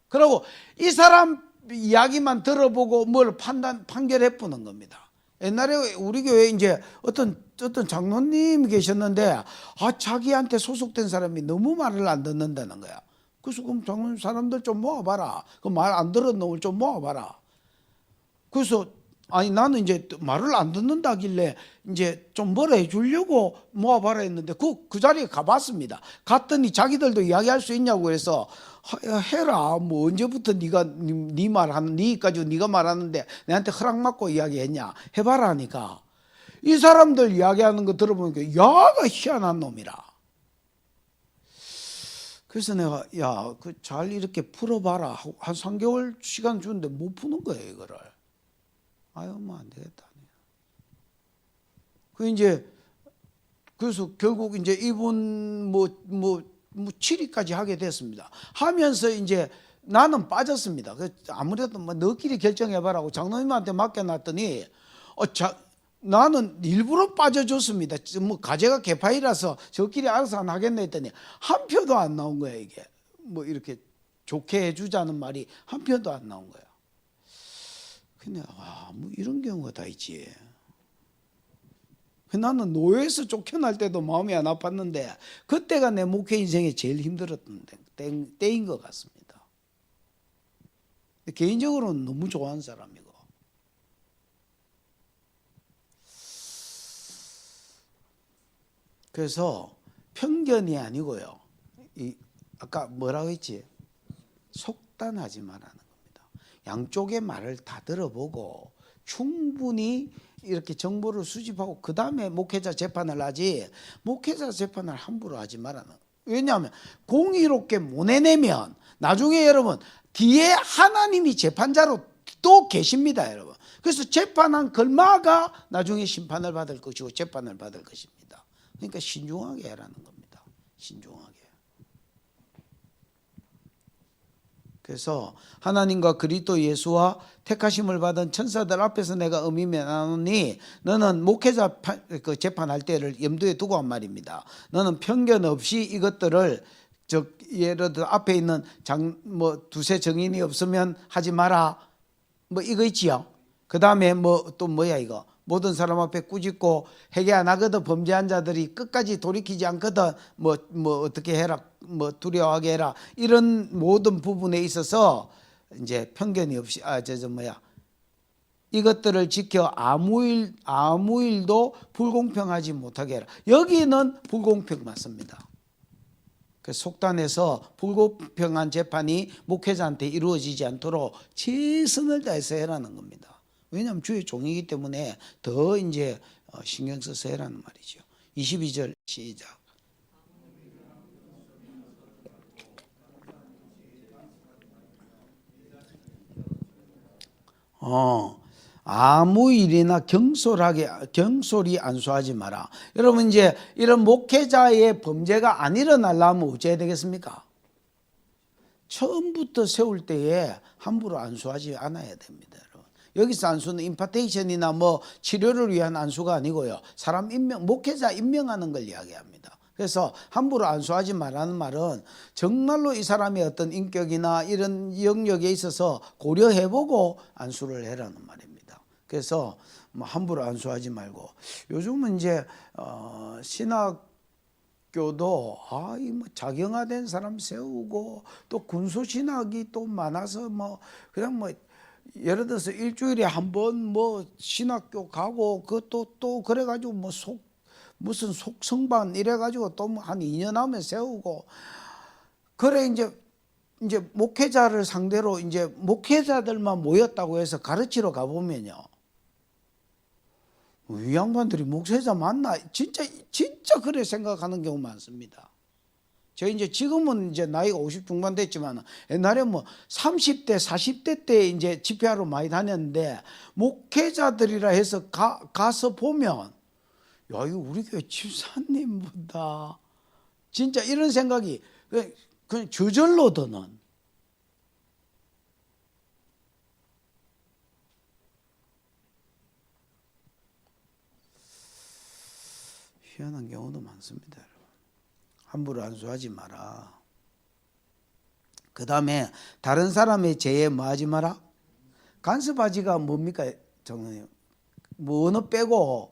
그리고 이 사람 이야기만 들어보고 뭘 판결해 보는 겁니다. 옛날에 우리 교회에 이제 어떤 장로님이 계셨는데 자기한테 소속된 사람이 너무 말을 안 듣는다는 거야. 그래서 그럼 장로님 사람들 좀 모아봐라. 그 말 안 들은 놈을 좀 모아봐라. 그래서 아니 나는 이제 말을 안 듣는다길래 이제 좀 뭐라 해주려고 모아봐라 했는데 그 자리에 가봤습니다. 갔더니 자기들도 이야기할 수 있냐고 해서 해라. 뭐 언제부터 네가 네 말하는 네까지 네가 말하는데 내한테 허락 받고 이야기했냐 해봐라 하니까 이 사람들 이야기하는 거 들어보니까 야가 희한한 놈이라. 그래서 내가 야 그 잘 이렇게 풀어봐라 하고 한 3개월 시간 주는데 못 푸는 거예요 이거를. 아유 뭐 안 되겠다. 그 이제 그래서 결국 이제 이분 뭐 7위까지 하게 됐습니다. 하면서 이제 나는 빠졌습니다. 아무래도 뭐 너끼리 결정해봐라고 장로님한테 맡겨놨더니 나는 일부러 빠져줬습니다. 뭐 가제가 개파이라서 저끼리 알아서 안 하겠네 했더니 한 표도 안 나온 거야 이게. 뭐 이렇게 좋게 해주자는 말이 한 표도 안 나온 거야. 근데 뭐 이런 경우가 다 있지. 나는 노예에서 쫓겨날 때도 마음이 안 아팠는데 그때가 내 목회 인생에 제일 힘들었던 때인 것 같습니다. 개인적으로는 너무 좋아하는 사람이고. 그래서 편견이 아니고요. 아까 뭐라고 했지? 속단하지 말라는 겁니다. 양쪽의 말을 다 들어보고 충분히 이렇게 정보를 수집하고 그 다음에 목회자 재판을 하지 목회자 재판을 함부로 하지 말라는. 왜냐하면 공의롭게 못 해내면 나중에 여러분 뒤에 하나님이 재판자로 또 계십니다 여러분. 그래서 재판한 걸마가 나중에 심판을 받을 것이고 재판을 받을 것입니다. 그러니까 신중하게 해라는 겁니다. 신중하게. 그래서 하나님과 그리스도 예수와 택하심을 받은 천사들 앞에서 내가 엄히 명하노니 너는 목회자 재판할 때를 염두에 두고 한 말입니다. 너는 편견 없이 이것들을 예를 들어 앞에 있는 두세 정인이 없으면 하지 마라. 뭐 이거 있지요. 그 다음에 또 뭐야 이거. 모든 사람 앞에 꾸짖고 회개 안 하거든 범죄한 자들이 끝까지 돌이키지 않거든 뭐 어떻게 해라 뭐 두려워하게 해라 이런 모든 부분에 있어서 이제 편견이 없이 이것들을 지켜 아무 일도 불공평하지 못하게 해라. 여기는 불공평 맞습니다. 그 속단해서 불공평한 재판이 목회자한테 이루어지지 않도록 최선을 다해서 해라는 겁니다. 왜냐하면 주의 종이기 때문에 더 이제 신경 써서 해라는 말이죠. 22절 시작. 아무 일이나 경솔히 안수하지 마라. 여러분 이제 이런 목회자의 범죄가 안 일어나려면 어째야 되겠습니까? 처음부터 세울 때에 함부로 안수하지 않아야 됩니다. 여러분. 여기서 안수는 임파테이션이나 뭐 치료를 위한 안수가 아니고요. 사람 임명, 목회자 임명하는 걸 이야기합니다. 그래서 함부로 안수하지 말라는 말은 정말로 이 사람의 어떤 인격이나 이런 영역에 있어서 고려해보고 안수를 해라는 말입니다. 그래서 뭐 함부로 안수하지 말고, 요즘은 이제 신학교도 뭐 작영화된 사람 세우고 또 군소신학이 또 많아서 뭐 그냥 뭐 예를 들어서 일주일에 한 번 뭐 신학교 가고 그것도 또 그래가지고 뭐 무슨 속성반 이래가지고 또 한 2년 하면 세우고, 그래 이제 목회자를 상대로 이제 목회자들만 모였다고 해서 가르치러 가보면요, 이 양반들이 목회자 맞나? 진짜 그래 생각하는 경우 많습니다. 저 이제 지금은 이제 나이가 50 중반 됐지만 옛날에 뭐 30대, 40대 때 이제 집회하러 많이 다녔는데 목회자들이라 해서 가서 보면, 야, 이거 우리 교회 집사님보다 진짜 이런 생각이 그냥 저절로 드는. 희한한 경우도 많습니다, 여러분. 함부로 안수하지 마라. 그 다음에 다른 사람의 죄에 뭐 하지 마라? 간섭하지가 뭡니까? 정은님, 뭐 어느 빼고,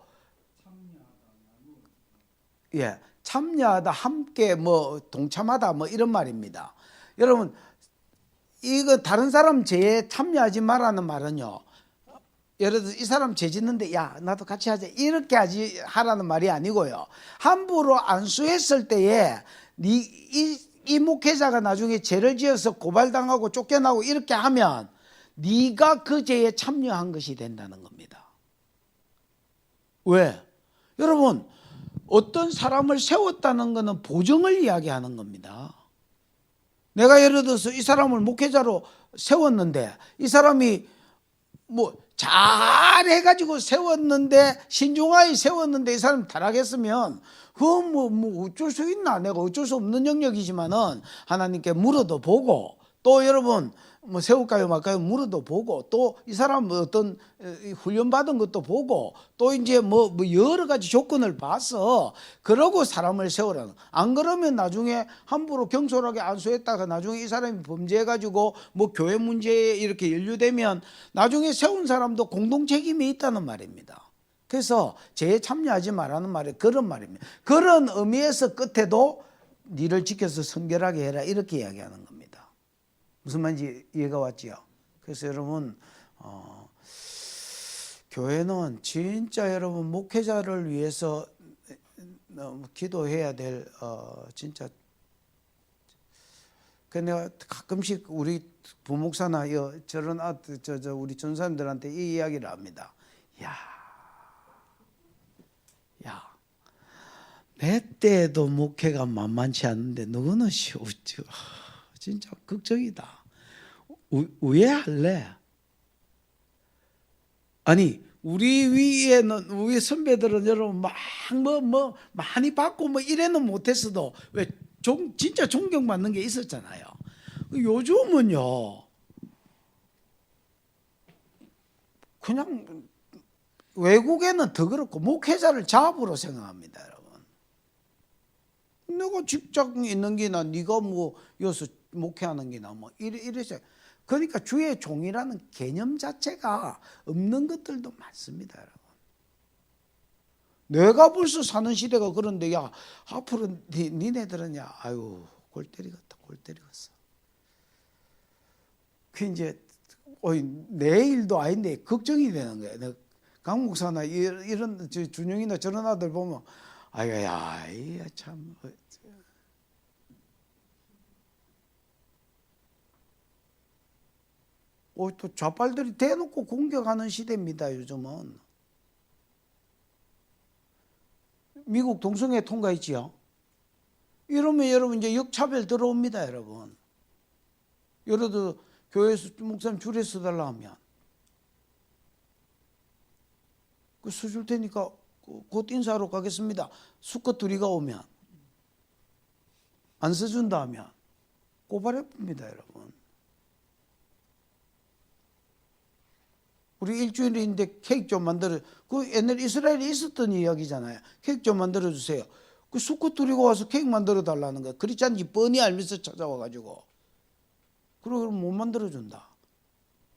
예, 참여하다, 함께 뭐 동참하다 뭐 이런 말입니다. 여러분, 이거 다른 사람 죄에 참여하지 마라는 말은요, 예를 들어서 이 사람 죄 짓는데 야 나도 같이 하자 이렇게 하라는 말이 아니고요, 함부로 안수했을 때에 이 목회자가 나중에 죄를 지어서 고발당하고 쫓겨나고 이렇게 하면 네가 그 죄에 참여한 것이 된다는 겁니다. 왜? 여러분, 어떤 사람을 세웠다는 것은 보정을 이야기하는 겁니다. 내가 예를 들어서 이 사람을 목회자로 세웠는데 이 사람이 뭐 잘해가지고 세웠는데, 신중하게 세웠는데 이 사람 타락했으면 그건 뭐 어쩔 수 있나? 내가 어쩔 수 없는 영역이지만은 하나님께 물어도 보고, 또 여러분 뭐 세울까요 말까요 물어도 보고, 또 이 사람 어떤 훈련 받은 것도 보고, 또 이제 뭐 여러 가지 조건을 봐서 그러고 사람을 세우라는. 안 그러면 나중에 함부로 경솔하게 안수했다가 나중에 이 사람이 범죄해가지고 뭐 교회 문제에 이렇게 연루되면 나중에 세운 사람도 공동 책임이 있다는 말입니다. 그래서 죄에 참여하지 말라는 말이 그런 말입니다. 그런 의미에서 끝에도 니를 지켜서 성결하게 해라 이렇게 이야기하는 겁니다. 무슨 말인지 이해가 왔지요? 그래서 여러분, 교회는 진짜 여러분 목회자를 위해서 기도해야 될 진짜. 그 내가 가끔씩 우리 부목사나 저런 우리 전사님들한테 이 이야기를 합니다. 야, 내 때도 목회가 만만치 않은데 너는 진짜 걱정이다. 왜 할래? 아니 우리 위에는 우리 선배들은 여러분 막 많이 받고 뭐 이래는 못했어도 왜 진짜 존경받는 게 있었잖아요. 요즘은요 그냥 외국에는 더 그렇고 목회자를 잡으로 생각합니다, 여러분. 내가 직장 있는 게나 네가 뭐 여기서 목회하는 게나 뭐 이래서. 그러니까 주의 종이라는 개념 자체가 없는 것들도 많습니다, 여러분. 내가 벌써 사는 시대가 그런데 야 앞으로 니네들은 야 아유 골 때리겠다. 그 이제 내일도 아닌데 걱정이 되는 거예요. 강 목사나 이런 준영이나 저런 아들 보면 아야야 참 또 좌빨들이 대놓고 공격하는 시대입니다. 요즘은. 미국 동성애 통과했지요. 이러면 여러분 이제 역차별 들어옵니다. 여러분. 예를 들어 교회에서 목사님 줄에 서달라 하면 그 서줄 테니까 곧 인사하러 가겠습니다. 수컷 둘이가 오면 안 서준다 하면 고발해 봅니다. 여러분. 우리 일주일인데 케이크 좀 만들어. 그 옛날 이스라엘에 있었던 이야기잖아요. 케이크 좀 만들어 주세요. 그 수컷 둘이고 와서 케이크 만들어 달라는 거야. 그렇지 않은지 뻔히 알면서 찾아와 가지고. 그러고 못 만들어 준다.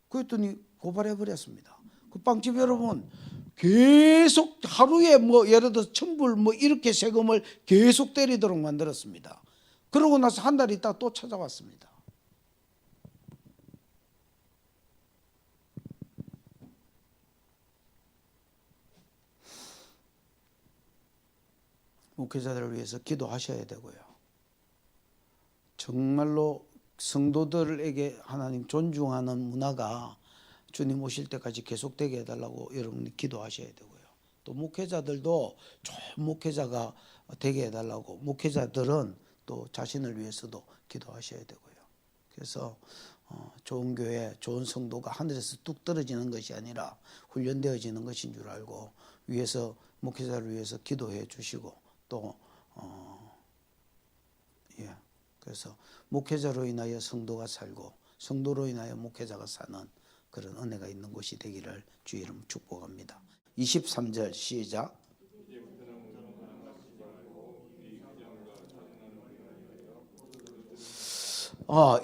그랬더니 고발해 버렸습니다. 그 빵집 여러분 계속 하루에 뭐 예를 들어 1,000불 뭐 이렇게 세금을 계속 때리도록 만들었습니다. 그러고 나서 한 달 있다가 또 찾아왔습니다. 목회자들을 위해서 기도하셔야 되고요. 정말로 성도들에게 하나님 존중하는 문화가 주님 오실 때까지 계속되게 해달라고 여러분이 기도하셔야 되고요. 또 목회자들도 좋은 목회자가 되게 해달라고 목회자들은 또 자신을 위해서도 기도하셔야 되고요. 그래서 좋은 교회, 좋은 성도가 하늘에서 뚝 떨어지는 것이 아니라 훈련되어지는 것인 줄 알고 위에서 목회자를 위해서 기도해 주시고 또 그래서 목회자로 인하여 성도가 살고 성도로 인하여 목회자가 사는 그런 은혜가 있는 곳이 되기를 주의 이름 축복합니다. 23절 시작.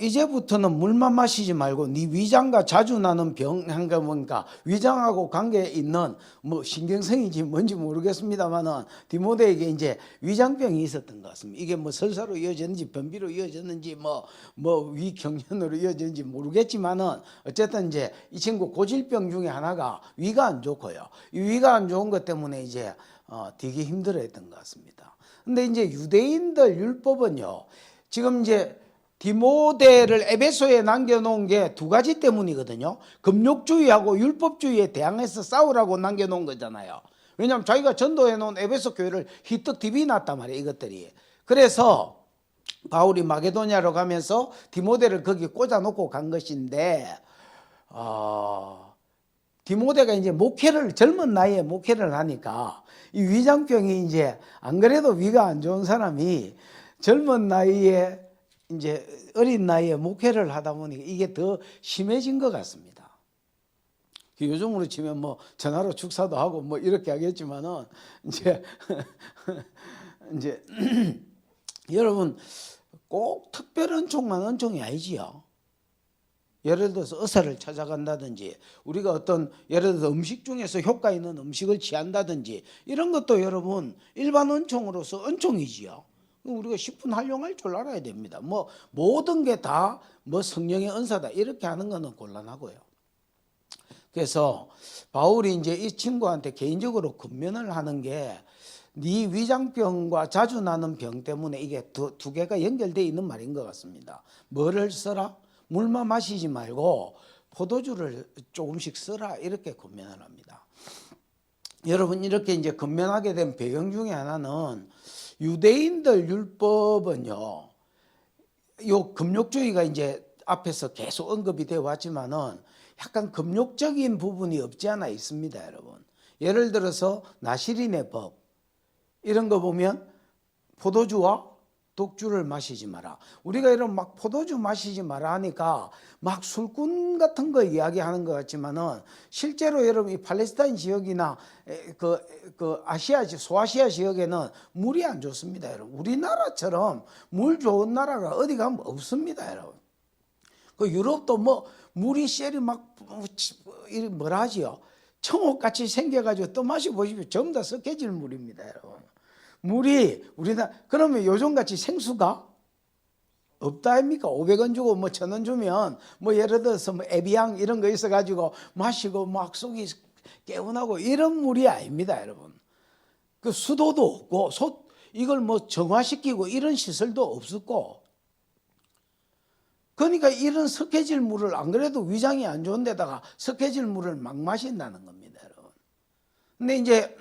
이제부터는 물만 마시지 말고 네 위장과 자주 나는 병한가 뭔가 위장하고 관계 있는 뭐 신경성인지 뭔지 모르겠습니다만은 디모데에게 이제 위장병이 있었던 것 같습니다. 이게 뭐 설사로 이어졌는지 변비로 이어졌는지 뭐 위경련으로 이어졌는지 모르겠지만은 어쨌든 이제 이 친구 고질병 중에 하나가 위가 안 좋고요. 이 위가 안 좋은 것 때문에 이제 되게 힘들어했던 것 같습니다. 근데 이제 유대인들 율법은요. 지금 이제 디모데를 에베소에 남겨놓은 게 두 가지 때문이거든요. 금욕주의하고 율법주의에 대항해서 싸우라고 남겨놓은 거잖아요. 왜냐하면 자기가 전도해놓은 에베소 교회를 희떡 디비났단 말이에요. 이것들이. 그래서 바울이 마게도냐로 가면서 디모데를 거기 꽂아놓고 간 것인데 디모데가 이제 목회를 젊은 나이에 목회를 하니까 이 위장병이 이제 안 그래도 위가 안 좋은 사람이 젊은 나이에 이제 어린 나이에 목회를 하다 보니까 이게 더 심해진 것 같습니다. 요즘으로 치면 뭐 전화로 축사도 하고 뭐 이렇게 하겠지만은 이제 여러분 꼭 특별 은총만 은총이 아니지요. 예를 들어서 의사를 찾아간다든지 우리가 어떤 예를 들어서 음식 중에서 효과 있는 음식을 취한다든지 이런 것도 여러분 일반 은총으로서 은총이지요. 우리가 십분 활용할 줄 알아야 됩니다. 뭐 모든 게 다 뭐 성령의 은사다 이렇게 하는 거는 곤란하고요. 그래서 바울이 이제 이 친구한테 개인적으로 권면을 하는 게 네 위장병과 자주 나는 병 때문에 이게 두 개가 연결되어 있는 말인 것 같습니다. 뭐를 써라? 물만 마시지 말고 포도주를 조금씩 써라 이렇게 권면을 합니다. 여러분 이렇게 이제 권면하게 된 배경 중에 하나는 유대인들 율법은요, 요 금욕주의가 이제 앞에서 계속 언급이 되어 왔지만은 약간 금욕적인 부분이 없지 않아 있습니다, 여러분. 예를 들어서 나시린의 법 이런 거 보면 포도주와 독주를 마시지 마라. 우리가 이런 막 포도주 마시지 마라 하니까 막 술꾼 같은 거 이야기하는 것 같지만은 실제로 여러분 이 팔레스타인 지역이나 그 아시아 소아시아 지역에는 물이 안 좋습니다, 여러분. 우리나라처럼 물 좋은 나라가 어디 가면 없습니다, 여러분. 그 유럽도 뭐 물이 셀이 막 뭐라 하지요? 청옥같이 생겨가지고 또 마시 보십시오. 전부 다 섞여질 물입니다, 여러분. 물이 우리나라 그러면 요즘같이 생수가 없다 아닙니까? 500원 주고 뭐 1,000원 주면 뭐 예를 들어서 뭐 에비앙 이런 거 있어가지고 마시고 막 속이 개운하고 이런 물이 아닙니다, 여러분. 그 수도도 없고 이걸 뭐 정화시키고 이런 시설도 없었고 그러니까 이런 석회질 물을 안 그래도 위장이 안 좋은 데다가 석회질 물을 막 마신다는 겁니다, 여러분. 근데 이제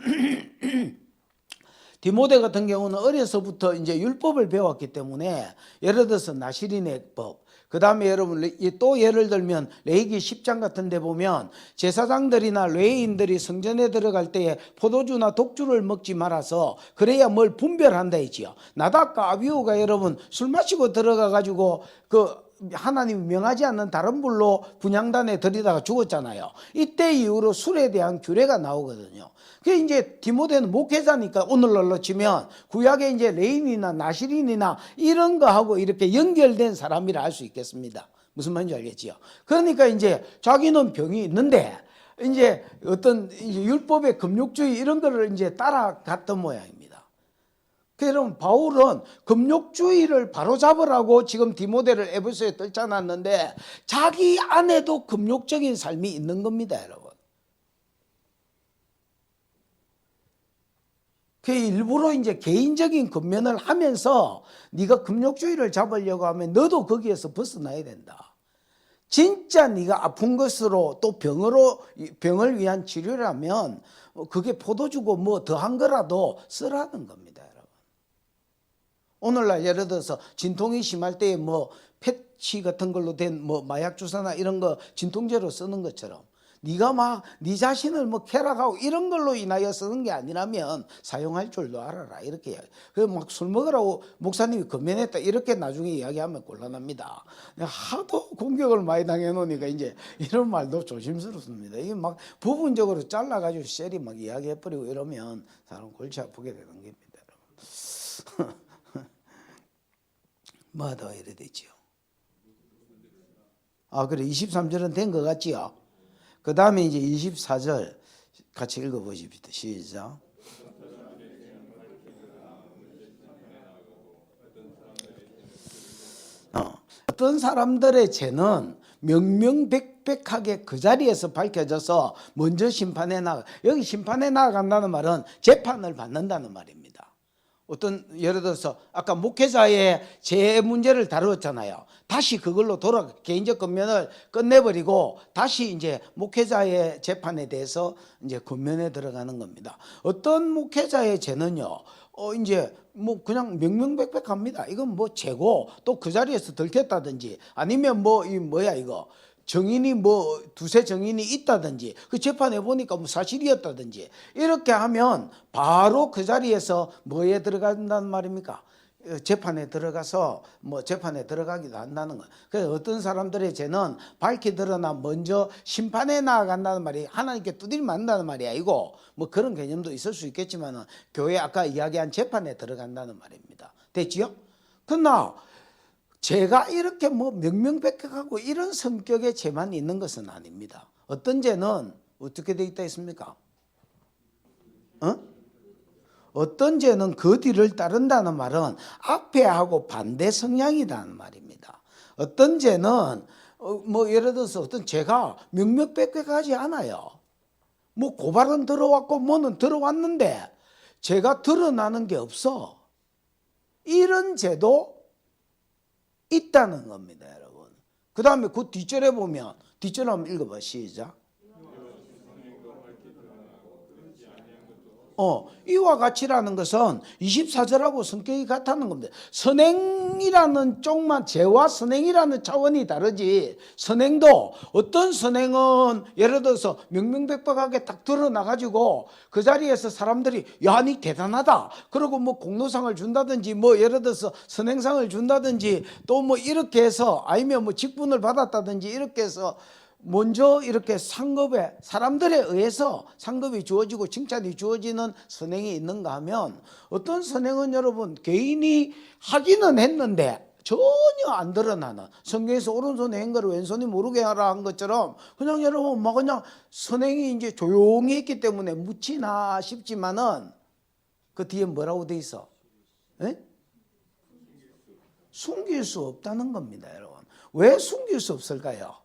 디모데 같은 경우는 어려서부터 이제 율법을 배웠기 때문에 예를 들어서 나시린의 법, 그 다음에 여러분 또 예를 들면 레위기 10장 같은 데 보면 제사장들이나 레위인들이 성전에 들어갈 때에 포도주나 독주를 먹지 말아서 그래야 뭘 분별한다 했지요. 나답과 아비후가 여러분 술 마시고 들어가 가지고 하나님이 명하지 않는 다른 불로 분향단에 들이다가 죽었잖아요. 이때 이후로 술에 대한 규례가 나오거든요. 그 이제 디모데는 목회자니까 오늘날로 치면 구약에 이제 레인이나 나시린이나 이런 거하고 이렇게 연결된 사람이라 할 수 있겠습니다. 무슨 말인지 알겠지요? 그러니까 이제 자기는 병이 있는데 이제 어떤 이제 율법의 금욕주의 이런 거를 이제 따라갔던 모양입니다. 그럼 바울은 금욕주의를 바로잡으라고 지금 디모데를 에베소에 떨쳐놨는데 자기 안에도 금욕적인 삶이 있는 겁니다, 여러분. 그 일부러 이제 개인적인 근면을 하면서 네가 금욕주의를 잡으려고 하면 너도 거기에서 벗어나야 된다. 진짜 네가 아픈 것으로 또 병을 위한 치료라면 그게 포도주고 뭐 더한 거라도 쓰라는 겁니다, 여러분. 오늘날 예를 들어서 진통이 심할 때에 뭐 패치 같은 걸로 된 뭐 마약 주사나 이런 거 진통제로 쓰는 것처럼 네가 막 네 자신을 뭐 쾌락하고 이런 걸로 인하여 쓰는 게 아니라면 사용할 줄도 알아라, 이렇게. 그 막 술 먹으라고 목사님이 금연했다 이렇게 나중에 이야기하면 곤란합니다. 하도 공격을 많이 당해 놓으니까 이제 이런 말도 조심스럽습니다. 이게 막 부분적으로 잘라가지고 셀이 막 이야기해버리고 이러면 사람 골치 아프게 되는 겁니다, 여러분. 뭐 더 이래 되지요. 그래 23절은 된 것 같지요. 그 다음에 이제 24절 같이 읽어보십시다. 시작. 어떤 사람들의 죄는 명명백백하게 그 자리에서 밝혀져서 먼저 심판에 나가. 여기 심판에 나간다는 말은 재판을 받는다는 말입니다. 어떤 예를 들어서 아까 목회자의 죄 문제를 다루었잖아요. 다시 그걸로 개인적 권면을 끝내버리고 다시 이제 목회자의 재판에 대해서 이제 권면에 들어가는 겁니다. 어떤 목회자의 죄는요, 이제 뭐 그냥 명명백백합니다. 이건 뭐 죄고 또 그 자리에서 들켰다든지 아니면 뭐 이거 정인이 뭐 두세 정인이 있다든지 그 재판해 보니까 뭐 사실이었다든지 이렇게 하면 바로 그 자리에서 뭐에 들어간다는 말입니까? 재판에 들어가서 뭐 재판에 들어가기도 한다는 거예요. 그래서 어떤 사람들의 죄는 밝히 드러나 먼저 심판에 나아간다는 말이 하나님께 두드려 맞는다는 말이 아니고 뭐 그런 개념도 있을 수 있겠지만 교회 아까 이야기한 재판에 들어간다는 말입니다. 됐지요? 그러나 죄가 이렇게 뭐 명명백백하고 이런 성격의 죄만 있는 것은 아닙니다. 어떤 죄는 어떻게 되어 있다 했습니까? 어떤 죄는 그 뒤를 따른다는 말은 앞에 하고 반대 성향이라는 말입니다. 어떤 죄는 뭐 예를 들어서 어떤 죄가 명명백백하지 않아요. 뭐 고발은 들어왔고 뭐는 들어왔는데 죄가 드러나는 게 없어. 이런 죄도 있다는 겁니다, 여러분. 그 다음에 그 뒷절에 보면 뒷절 한번 읽어봐. 시작. 이와 같이라는 것은 24절하고 성격이 같다는 겁니다. 선행이라는 쪽만 죄와 선행이라는 차원이 다르지 선행도 어떤 선행은 예를 들어서 명명백백하게 딱 드러나가지고 그 자리에서 사람들이 야, 니 대단하다 그러고 뭐 공로상을 준다든지 뭐 예를 들어서 선행상을 준다든지 또 뭐 이렇게 해서 아니면 뭐 직분을 받았다든지 이렇게 해서 먼저 이렇게 상급에 사람들에 의해서 상급이 주어지고 칭찬이 주어지는 선행이 있는가 하면 어떤 선행은 여러분 개인이 하기는 했는데 전혀 안 드러나는 성경에서 오른손에 행거를 왼손이 모르게 하라 한 것처럼 그냥 여러분 막 그냥 선행이 이제 조용히 했기 때문에 묻히나 싶지만은 그 뒤에 뭐라고 돼 있어? 에? 숨길 수 없다는 겁니다, 여러분. 왜 숨길 수 없을까요?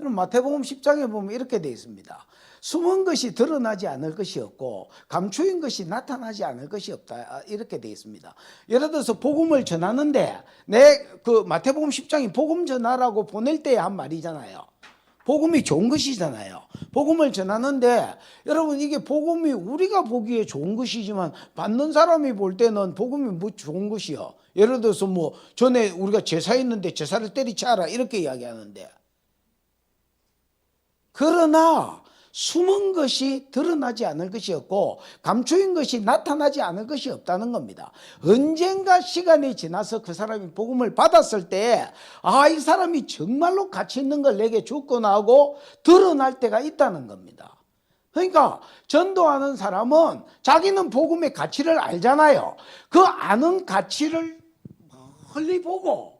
마태복음 10장에 보면 이렇게 되어 있습니다. 숨은 것이 드러나지 않을 것이 없고 감추인 것이 나타나지 않을 것이 없다, 이렇게 되어 있습니다. 예를 들어서 복음을 전하는데 내 그 마태복음 10장이 복음 전하라고 보낼 때 한 말이잖아요. 복음이 좋은 것이잖아요. 복음을 전하는데 여러분, 이게 복음이 우리가 보기에 좋은 것이지만 받는 사람이 볼 때는 복음이 뭐 좋은 것이요. 예를 들어서 뭐 전에 우리가 제사했는데 제사를 때리치아라 이렇게 이야기하는데, 그러나 숨은 것이 드러나지 않을 것이 없고 감추인 것이 나타나지 않을 것이 없다는 겁니다. 언젠가 시간이 지나서 그 사람이 복음을 받았을 때 이 사람이 정말로 가치 있는 걸 내게 줬구나 하고 드러날 때가 있다는 겁니다. 그러니까 전도하는 사람은 자기는 복음의 가치를 알잖아요. 그 아는 가치를 멀리 보고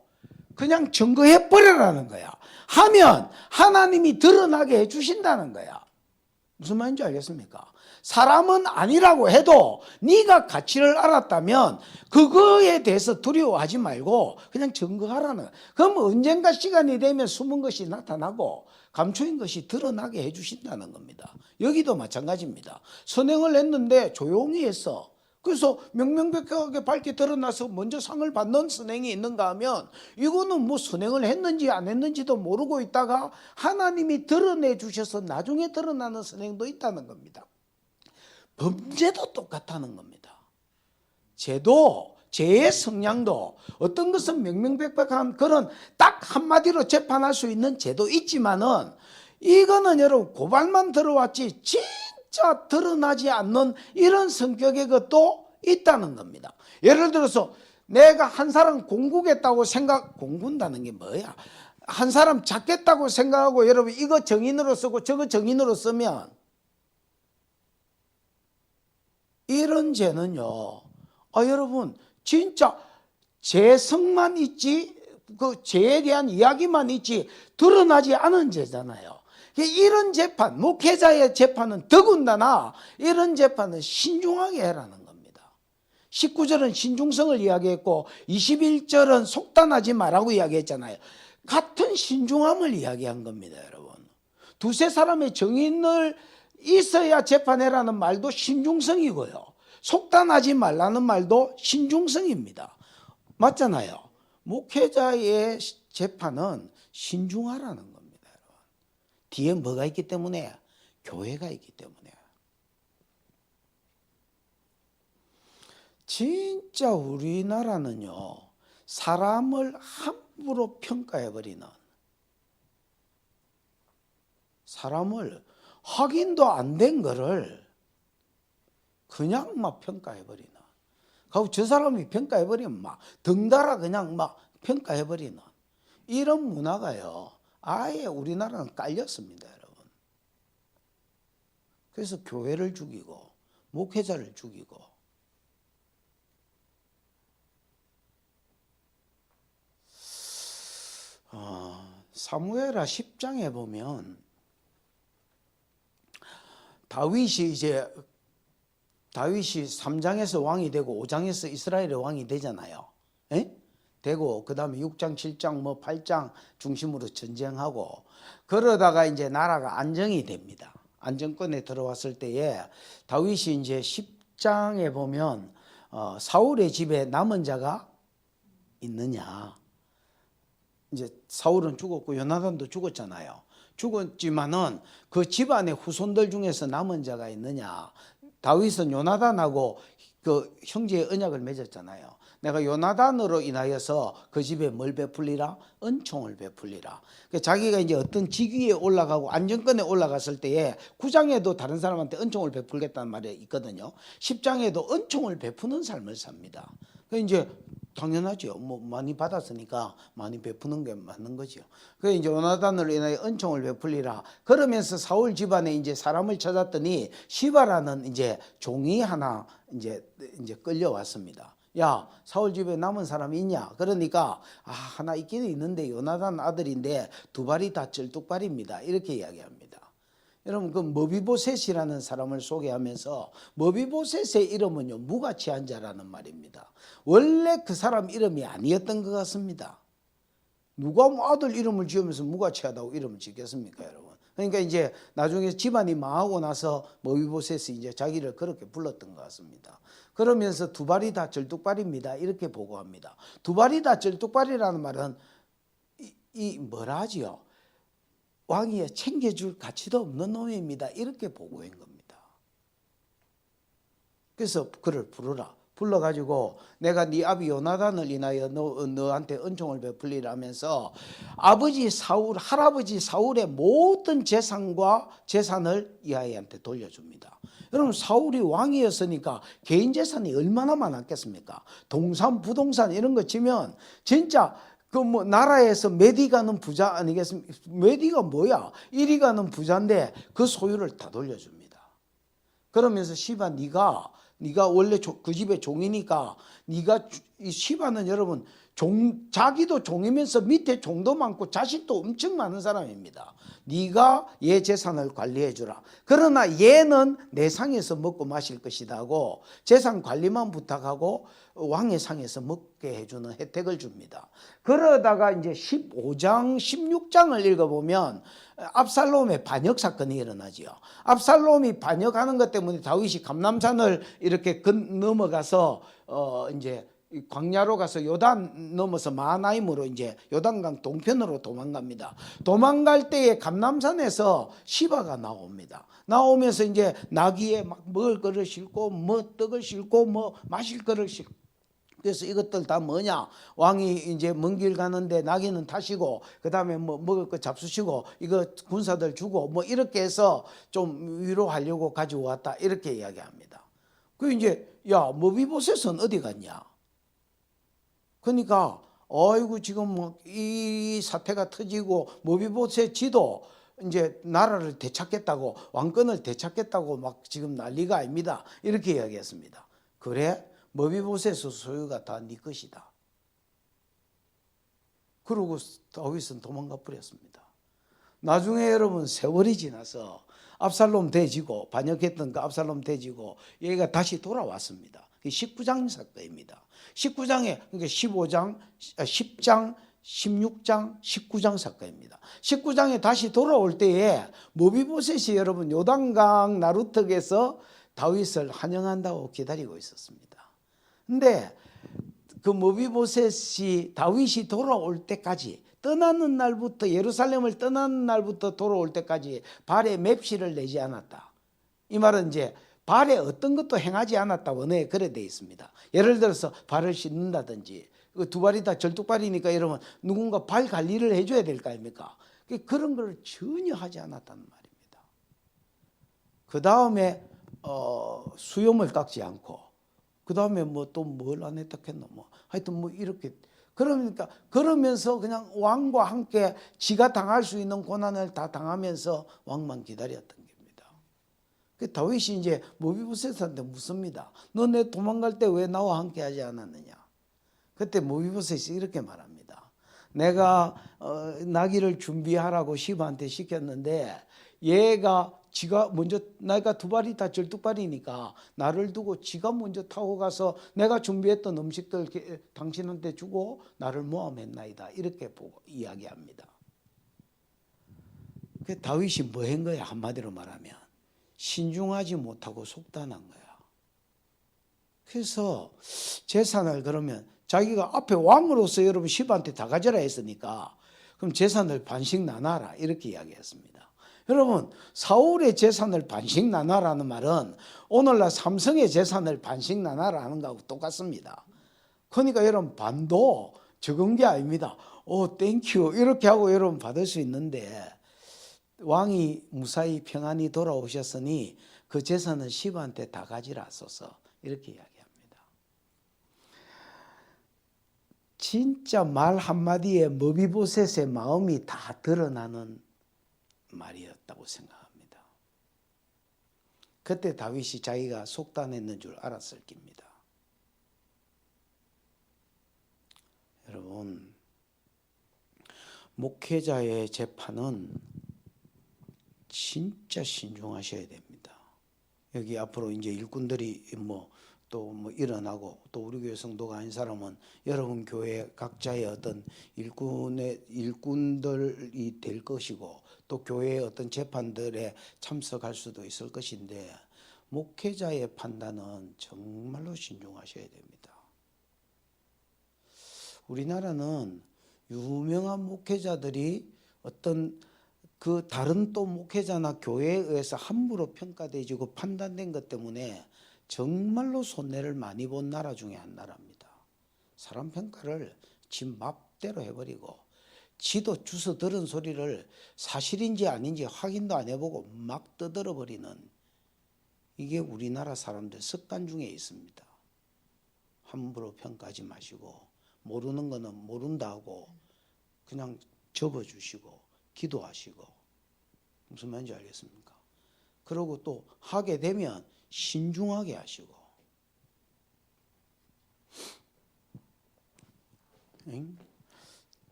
그냥 증거해 버리라는 거야. 하면 하나님이 드러나게 해주신다는 거야. 무슨 말인지 알겠습니까? 사람은 아니라고 해도 네가 가치를 알았다면 그거에 대해서 두려워하지 말고 그냥 증거하라는 거야. 그럼 언젠가 시간이 되면 숨은 것이 나타나고 감추인 것이 드러나게 해주신다는 겁니다. 여기도 마찬가지입니다. 선행을 했는데 조용히 했어. 그래서 명명백백하게 밝게 드러나서 먼저 상을 받는 선행이 있는가 하면 이거는 뭐 선행을 했는지 안 했는지도 모르고 있다가 하나님이 드러내 주셔서 나중에 드러나는 선행도 있다는 겁니다. 범죄도 똑같다는 겁니다. 죄도, 죄의 성량도 어떤 것은 명명백백한 그런 딱 한마디로 재판할 수 있는 죄도 있지만은 이거는 여러분 고발만 들어왔지 진짜 드러나지 않는 이런 성격의 것도 있다는 겁니다. 예를 들어서 내가 한 사람 공구겠다고 공군다는 게 뭐야? 한 사람 잡겠다고 생각하고 여러분 이거 정인으로 쓰고 저거 정인으로 쓰면 이런 죄는요, 여러분 진짜 죄성만 있지 그 죄에 대한 이야기만 있지 드러나지 않은 죄잖아요. 이런 재판, 목회자의 재판은 더군다나 이런 재판은 신중하게 해라는 겁니다. 19절은 신중성을 이야기했고 21절은 속단하지 말라고 이야기했잖아요. 같은 신중함을 이야기한 겁니다, 여러분. 두세 사람의 정인을 있어야 재판해라는 말도 신중성이고요. 속단하지 말라는 말도 신중성입니다. 맞잖아요. 목회자의 재판은 신중하라는 겁니다. 뒤에 뭐가 있기 때문에? 교회가 있기 때문에. 진짜 우리나라는요, 사람을 함부로 평가해버리는, 사람을 확인도 안 된 거를 그냥 막 평가해버리는, 그리고 저 사람이 평가해버리면 막 덩달아 그냥 막 평가해버리는 이런 문화가요, 아예 우리나라는 깔렸습니다, 여러분. 그래서 교회를 죽이고 목회자를 죽이고 사무엘하 10장에 보면 다윗이 3장에서 왕이 되고 5장에서 이스라엘의 왕이 되잖아요. 에? 되고 그 다음에 6장 7장 뭐 8장 중심으로 전쟁하고 그러다가 이제 나라가 안정이 됩니다. 안정권에 들어왔을 때에 다윗이 이제 10장에 보면 사울의 집에 남은 자가 있느냐. 이제 사울은 죽었고 요나단도 죽었잖아요. 죽었지만은 그 집안의 후손들 중에서 남은 자가 있느냐. 다윗은 요나단하고 그 형제의 언약을 맺었잖아요. 내가 요나단으로 인하여서 그 집에 뭘 베풀리라? 은총을 베풀리라. 자기가 이제 어떤 직위에 올라가고 안정권에 올라갔을 때에 9장에도 다른 사람한테 은총을 베풀겠다는 말이 있거든요. 10장에도 은총을 베푸는 삶을 삽니다. 이제 당연하죠. 뭐 많이 받았으니까 많이 베푸는 게 맞는 거죠. 그래서 이제 요나단으로 인하여 은총을 베풀리라. 그러면서 사울 집안에 이제 사람을 찾았더니 시바라는 이제 종이 하나 이제 끌려왔습니다. 야, 사울 집에 남은 사람이 있냐? 그러니까 하나 있기는 있는데 요나단 아들인데 두 발이 다 쩔뚝발입니다. 이렇게 이야기합니다. 여러분 그 머비보셋이라는 사람을 소개하면서 머비보셋의 이름은요 무가치한 자라는 말입니다. 원래 그 사람 이름이 아니었던 것 같습니다. 누가 뭐 아들 이름을 지으면서 무가치하다고 이름을 짓겠습니까, 여러분? 그러니까 이제 나중에 집안이 망하고 나서 머비보셋이 이제 자기를 그렇게 불렀던 것 같습니다. 그러면서 두 발이 다 절뚝발입니다. 이렇게 보고합니다. 두 발이 다 절뚝발이라는 말은 이 뭐라 하지요? 왕이 챙겨줄 가치도 없는 놈입니다. 이렇게 보고한 겁니다. 그래서 그를 부르라. 불러가지고 내가 네 아비 요나단을 인하여 너한테 은총을 베풀리라 하면서 아버지 사울, 할아버지 사울의 모든 재산과 재산을 이 아이한테 돌려줍니다. 여러분 사울이 왕이었으니까 개인 재산이 얼마나 많았겠습니까? 동산, 부동산 이런 거 치면 진짜 그 뭐 나라에서 매디 가는 부자 아니겠습니까? 매디가 뭐야? 이리 가는 부자인데 그 소유를 다 돌려줍니다. 그러면서 시바 네가 원래 그 집의 종이니까 네가 이 시바는 여러분 자기도 종이면서 밑에 종도 많고 자식도 엄청 많은 사람입니다. 네가 얘 재산을 관리해 주라. 그러나 얘는 내 상에서 먹고 마실 것이다 하고 재산 관리만 부탁하고 왕의 상에서 먹게 해주는 혜택을 줍니다. 그러다가 이제 15장 16장을 읽어보면 압살롬의 반역 사건이 일어나지요. 압살롬이 반역하는 것 때문에 다윗이 감람산을 이렇게 넘어가서 이제 광야로 가서 요단 넘어서 마하나임으로 이제 요단강 동편으로 도망갑니다. 도망갈 때에 감람산에서 시바가 나옵니다. 나오면서 이제 나귀에 막 먹을 거를 싣고 뭐 떡을 싣고 뭐 마실 거를 싣고 그래서 이것들 다 뭐냐? 왕이 이제 먼 길 가는데 나귀는 타시고 그다음에 뭐 먹을 거 잡수시고 이거 군사들 주고 뭐 이렇게 해서 좀 위로하려고 가지고 왔다 이렇게 이야기합니다. 그 이제 야 머비보셋은 어디 갔냐? 그러니까 어이구 지금 뭐 이 사태가 터지고 머비보셋 지도 이제 나라를 되찾겠다고 왕권을 되찾겠다고 막 지금 난리가 아닙니다. 이렇게 이야기했습니다. 그래? 머비보셋 소유가 다 네 것이다. 그러고 다윗은 도망가 버렸습니다. 나중에 여러분 세월이 지나서 압살롬 대지고 반역했던 그 압살롬 대지고 얘가 다시 돌아왔습니다. 19장 사건입니다. 19장에 그러니까 15장, 10장, 16장, 19장 사건입니다. 19장에 다시 돌아올 때에 머비보셋이 여러분 요단강 나루턱에서 다윗을 환영한다고 기다리고 있었습니다. 근데 그 머비보셋이 다윗이 돌아올 때까지 떠나는 날부터 예루살렘을 떠나는 날부터 돌아올 때까지 발에 맵시를 내지 않았다. 이 말은 이제 발에 어떤 것도 행하지 않았다 원어에 그래 돼 있습니다. 예를 들어서 발을 씻는다든지 두 발이 다 절뚝발이니까 여러분 누군가 발 관리를 해줘야 될 거 아닙니까? 그런 걸 전혀 하지 않았다는 말입니다. 그 다음에 수염을 깎지 않고 그 다음에 뭐 또 뭘 안 했다 했노 뭐 하여튼 뭐 이렇게 그러니까 그러면서 그냥 왕과 함께 지가 당할 수 있는 고난을 다 당하면서 왕만 기다렸던 겁니다. 그 다윗이 이제 머비보셋한테 묻습니다. 너 내 도망갈 때 왜 나와 함께 하지 않았느냐? 그때 머비보셋이 이렇게 말합니다. 내가 나귀를 준비하라고 시바한테 시켰는데 얘가 지가 먼저 내가 두 발이 다 절뚝발이니까 나를 두고 지가 먼저 타고 가서 내가 준비했던 음식들 당신한테 주고 나를 모함했나이다 이렇게 보고 이야기합니다. 그 다윗이 뭐 한 거야? 한마디로 말하면 신중하지 못하고 속단한 거야. 그래서 재산을 그러면 자기가 앞에 왕으로서 여러분 시바한테 다 가져라 했으니까 그럼 재산을 반씩 나눠라 이렇게 이야기했습니다. 여러분 사울의 재산을 반씩 나눠라는 말은 오늘날 삼성의 재산을 반씩 나눠라는 거하고 똑같습니다. 그러니까 여러분 반도 적은 게 아닙니다. 오 땡큐 이렇게 하고 여러분 받을 수 있는데 왕이 무사히 평안히 돌아오셨으니 그 재산은 시바한테 다 가지라 소서 이렇게 이야기합니다. 진짜 말 한마디에 머비보셋의 마음이 다 드러나는 말이었다고 생각합니다. 그때 다윗이 자기가 속단했는 줄 알았을 겁니다. 여러분 목회자의 재판은 진짜 신중하셔야 됩니다. 여기 앞으로 이제 일꾼들이 뭐 또 뭐 일어나고, 또 우리 교회 성도가 아닌 사람은 여러분 교회 각자의 어떤 일꾼들이 될 것이고, 또 교회의 어떤 재판들에 참석할 수도 있을 것인데, 목회자의 판단은 정말로 신중하셔야 됩니다. 우리나라는 유명한 목회자들이 어떤 그 다른 또 목회자나 교회에 의해서 함부로 평가되어지고 판단된 것 때문에 정말로 손해를 많이 본 나라 중에 한 나라입니다. 사람 평가를 지 맘대로 해버리고, 지도 주워 들은 소리를 사실인지 아닌지 확인도 안 해보고 막 떠들어버리는, 이게 우리나라 사람들 습관 중에 있습니다. 함부로 평가하지 마시고, 모르는 거는 모른다 하고 그냥 접어주시고 기도하시고, 무슨 말인지 알겠습니까? 그러고 또 하게 되면 신중하게 하시고.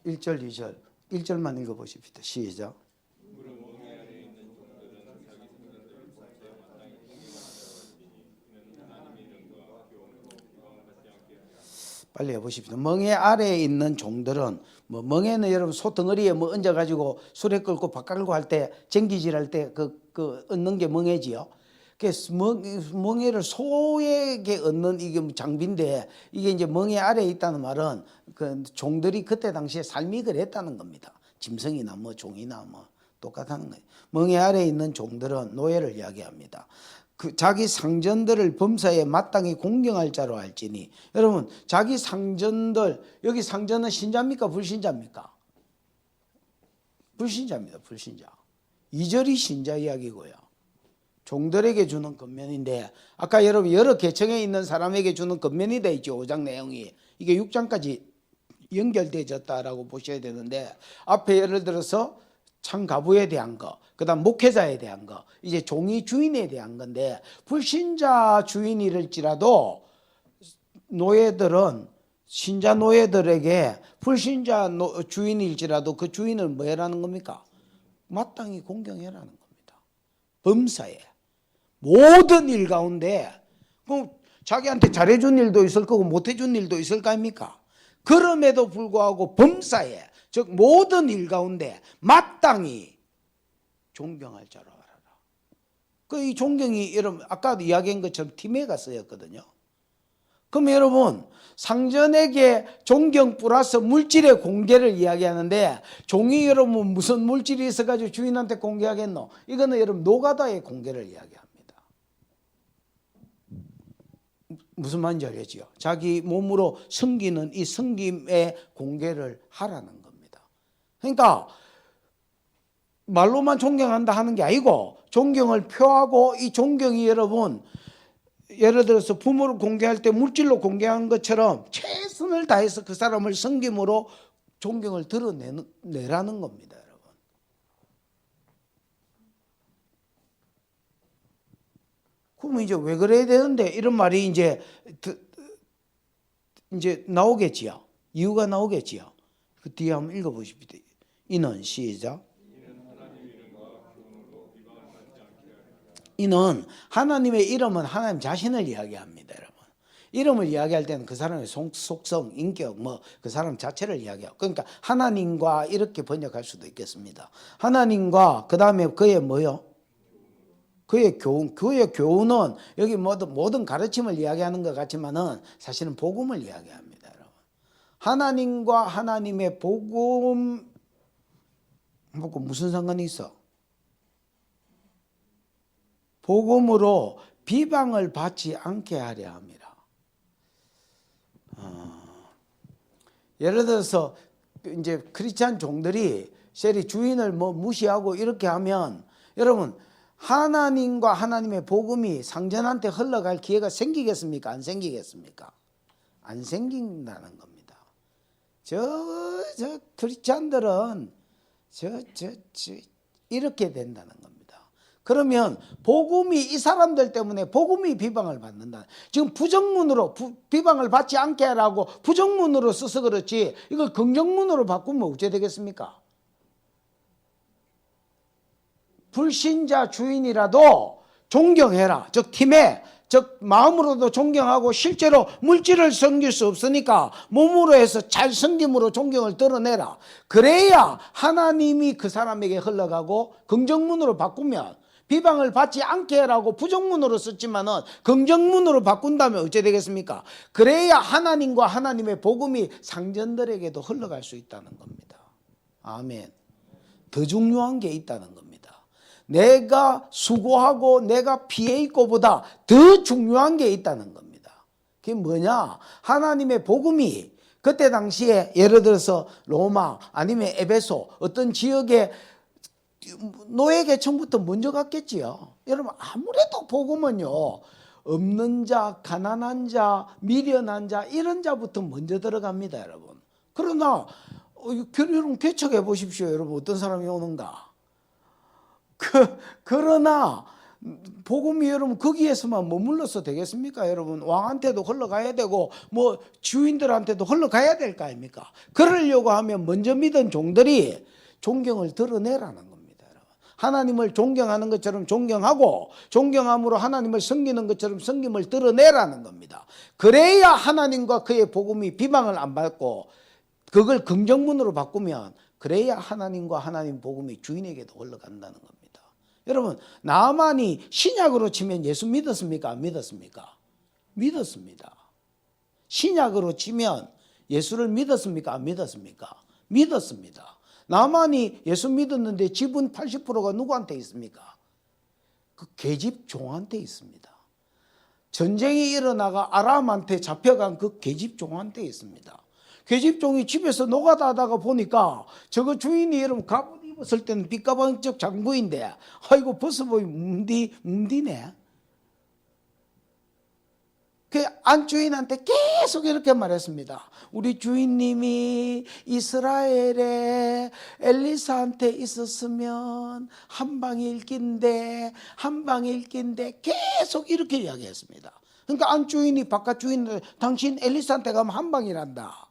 1절 2절 1절만 읽어보십시다. 시작. 빨리 해보십시오. 멍에 아래에 있는 종들은, 뭐 멍에는 여러분 소 덩어리에 뭐 얹어가지고 수레 끌고 밥 깔고 할 때, 쟁기질 할 때 그 얹는 게 멍에지요. 그래서 멍에를 소에게 얹는 이게 장비인데, 이게 이제 멍에 아래에 있다는 말은 그 종들이 그때 당시에 삶이 그랬다는 겁니다. 짐승이나 뭐 종이나 뭐 똑같다는 거예요. 멍에 아래에 있는 종들은 노예를 이야기합니다. 그 자기 상전들을 범사에 마땅히 공경할 자로 알지니. 여러분, 자기 상전들, 여기 상전은 신자입니까 불신자입니까? 불신자입니다. 불신자. 2절이 신자 이야기고요. 종들에게 주는 권면인데, 아까 여러분 여러 계층에 있는 사람에게 주는 권면이 돼 있죠. 5장 내용이. 이게 6장까지 연결되어졌다라고 보셔야 되는데, 앞에 예를 들어서 창가부에 대한 거, 그 다음 목회자에 대한 거, 이제 종이 주인에 대한 건데, 불신자 주인일지라도 노예들은, 신자 노예들에게 불신자 주인일지라도 그 주인을 뭐 해라는 겁니까? 마땅히 공경해라는 겁니다. 범사에 모든 일 가운데, 그럼 자기한테 잘해준 일도 있을 거고 못해준 일도 있을 거 아닙니까? 그럼에도 불구하고 범사에, 즉 모든 일 가운데 마땅히 존경할 자로 알아라. 그 이 존경이 여러분 아까도 이야기한 것처럼 티메가 쓰였거든요. 그럼 여러분, 상전에게 존경 플러스 물질의 공개를 이야기하는데, 종이 여러분 무슨 물질이 있어가지고 주인한테 공개하겠노? 이거는 여러분 노가다의 공개를 이야기합니다. 무슨 말인지 알겠지요? 자기 몸으로 섬기는 이 섬김의 공개를 하라는 겁니다. 그러니까 말로만 존경한다 하는 게 아니고, 존경을 표하고, 이 존경이 여러분, 예를 들어서 부모를 공개할 때 물질로 공개한 것처럼 최선을 다해서 그 사람을 섬김으로 존경을 드러내라는 겁니다, 여러분. 그러면 이제 왜 그래야 되는데, 이런 말이 이제 나오겠지요. 이유가 나오겠지요. 그 뒤에 한번 읽어보십시오. 이는 시작. 이는 하나님의 이름은 하나님 자신을 이야기합니다, 여러분. 이름을 이야기할 때는 그 사람의 속성, 인격, 뭐 그 사람 자체를 이야기하고, 그러니까 하나님과 이렇게 번역할 수도 있겠습니다. 하나님과 그 다음에 그의 뭐요? 그의 교훈. 그의 교훈은 여기 모든 가르침을 이야기하는 것 같지만은 사실은 복음을 이야기합니다, 여러분. 하나님과 하나님의 복음하고 무슨 상관이 있어? 복음으로 비방을 받지 않게 하려 합니다. 예를 들어서 이제 크리스찬 종들이 셀이 주인을 뭐 무시하고 이렇게 하면, 여러분 하나님과 하나님의 복음이 상전한테 흘러갈 기회가 생기겠습니까? 안 생기겠습니까? 안 생긴다는 겁니다. 저 크리스찬들은 이렇게 된다는 겁니다. 그러면 복음이, 이 사람들 때문에 복음이 비방을 받는다. 지금 부정문으로 비방을 받지 않게 하라고 부정문으로 써서 그렇지, 이걸 긍정문으로 바꾸면 어째 되겠습니까? 불신자 주인이라도 존경해라. 즉 팀에 즉 마음으로도 존경하고 실제로 물질을 섬길 수 없으니까 몸으로 해서 잘 섬김으로 존경을 드러내라. 그래야 하나님이 그 사람에게 흘러가고 긍정문으로 바꾸면, 비방을 받지 않게 하라고 부정문으로 썼지만은 긍정문으로 바꾼다면 어찌 되겠습니까? 그래야 하나님과 하나님의 복음이 상전들에게도 흘러갈 수 있다는 겁니다. 아멘. 더 중요한 게 있다는 겁니다. 내가 수고하고 내가 피해 입고보다 더 중요한 게 있다는 겁니다. 그게 뭐냐? 하나님의 복음이 그때 당시에 예를 들어서 로마 아니면 에베소 어떤 지역에 노예계층부터 먼저 갔겠지요. 여러분 아무래도 복음은요, 없는 자, 가난한 자, 미련한 자 이런 자부터 먼저 들어갑니다, 여러분. 그러나 여러분 개척해 보십시오. 여러분 어떤 사람이 오는가. 그러나 복음이 여러분 거기에서만 머물러서 되겠습니까? 여러분 왕한테도 흘러가야 되고 뭐 주인들한테도 흘러가야 될 거 아닙니까? 그러려고 하면 먼저 믿은 종들이 존경을 드러내라는 겁니다. 여러분. 하나님을 존경하는 것처럼 존경하고 존경함으로 하나님을 섬기는 것처럼 섬김을 드러내라는 겁니다. 그래야 하나님과 그의 복음이 비방을 안 받고 그걸 긍정문으로 바꾸면 그래야 하나님과 하나님 복음이 주인에게도 흘러간다는 겁니다. 여러분 나아만이 신약으로 치면 예수 믿었습니까? 안 믿었습니까? 믿었습니다. 신약으로 치면 예수를 믿었습니까? 안 믿었습니까? 믿었습니다. 나아만이 예수 믿었는데 지분 80%가 누구한테 있습니까? 그 계집 종한테 있습니다. 전쟁이 일어나가 아람한테 잡혀간 그 계집 종한테 있습니다. 계집종이 집에서 노가다 하다가 보니까 저거 주인이 여러분 갑옷 입었을 때는 빗가방적 장부인데 아이고 벗어보니 뭉디네. 그 안주인한테 계속 이렇게 말했습니다. 우리 주인님이 이스라엘에 엘리사한테 있었으면 한 방에 읽긴데 계속 이렇게 이야기했습니다. 그러니까 안주인이 바깥 주인한테 당신 엘리사한테 가면 한 방이란다.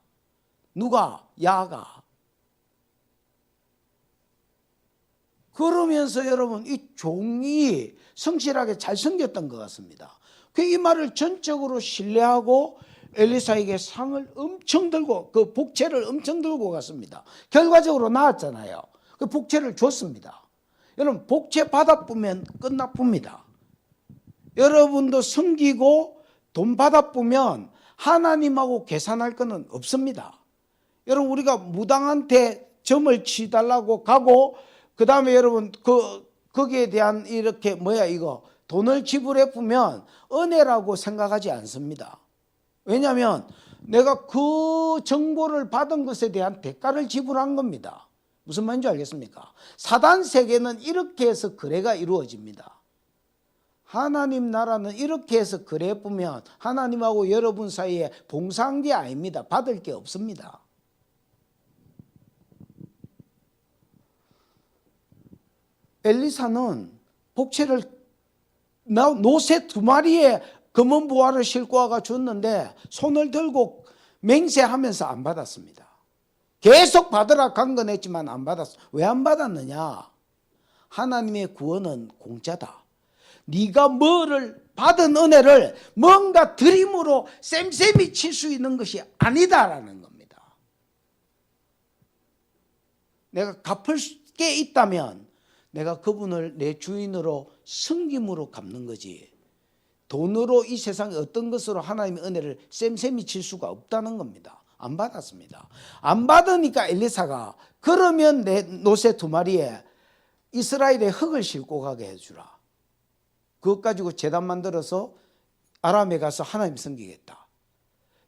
누가? 야가. 그러면서 여러분 이 종이 성실하게 잘 섬겼던 것 같습니다. 그 이 말을 전적으로 신뢰하고 엘리사에게 상을 엄청 들고 그 복채를 엄청 들고 갔습니다. 결과적으로 나왔잖아요. 그 복채를 줬습니다. 여러분 복채 받아보면 끝나쁩니다. 여러분도 섬기고 돈 받아보면 하나님하고 계산할 거는 없습니다. 여러분 우리가 무당한테 점을 치달라고 가고 그 다음에 여러분 거기에 대한 이렇게 돈을 지불해 보면 은혜라고 생각하지 않습니다. 왜냐하면 내가 그 정보를 받은 것에 대한 대가를 지불한 겁니다. 무슨 말인지 알겠습니까? 사단 세계는 이렇게 해서 거래가 이루어집니다. 하나님 나라는 이렇게 해서 거래해 보면 하나님하고 여러분 사이에 봉사한 게 아닙니다. 받을 게 없습니다. 엘리사는 복채를 노새 2마리의 검은 보화를 싣고 와가 줬는데 손을 들고 맹세하면서 안 받았습니다. 계속 받으라 강건했지만 안 받았어. 왜 안 받았느냐? 하나님의 구원은 공짜다. 네가 뭐를 받은 은혜를 뭔가 드림으로 쌤쌤이 칠 수 있는 것이 아니다라는 겁니다. 내가 갚을 게 있다면 내가 그분을 내 주인으로 섬김으로 갚는 거지 돈으로 이 세상에 어떤 것으로 하나님의 은혜를 쌤쌤이 칠 수가 없다는 겁니다. 안 받았습니다. 안 받으니까 엘리사가 그러면 내 노새 2마리에 이스라엘의 흙을 싣고 가게 해주라. 그것 가지고 제단 만들어서 아람에 가서 하나님 섬기겠다.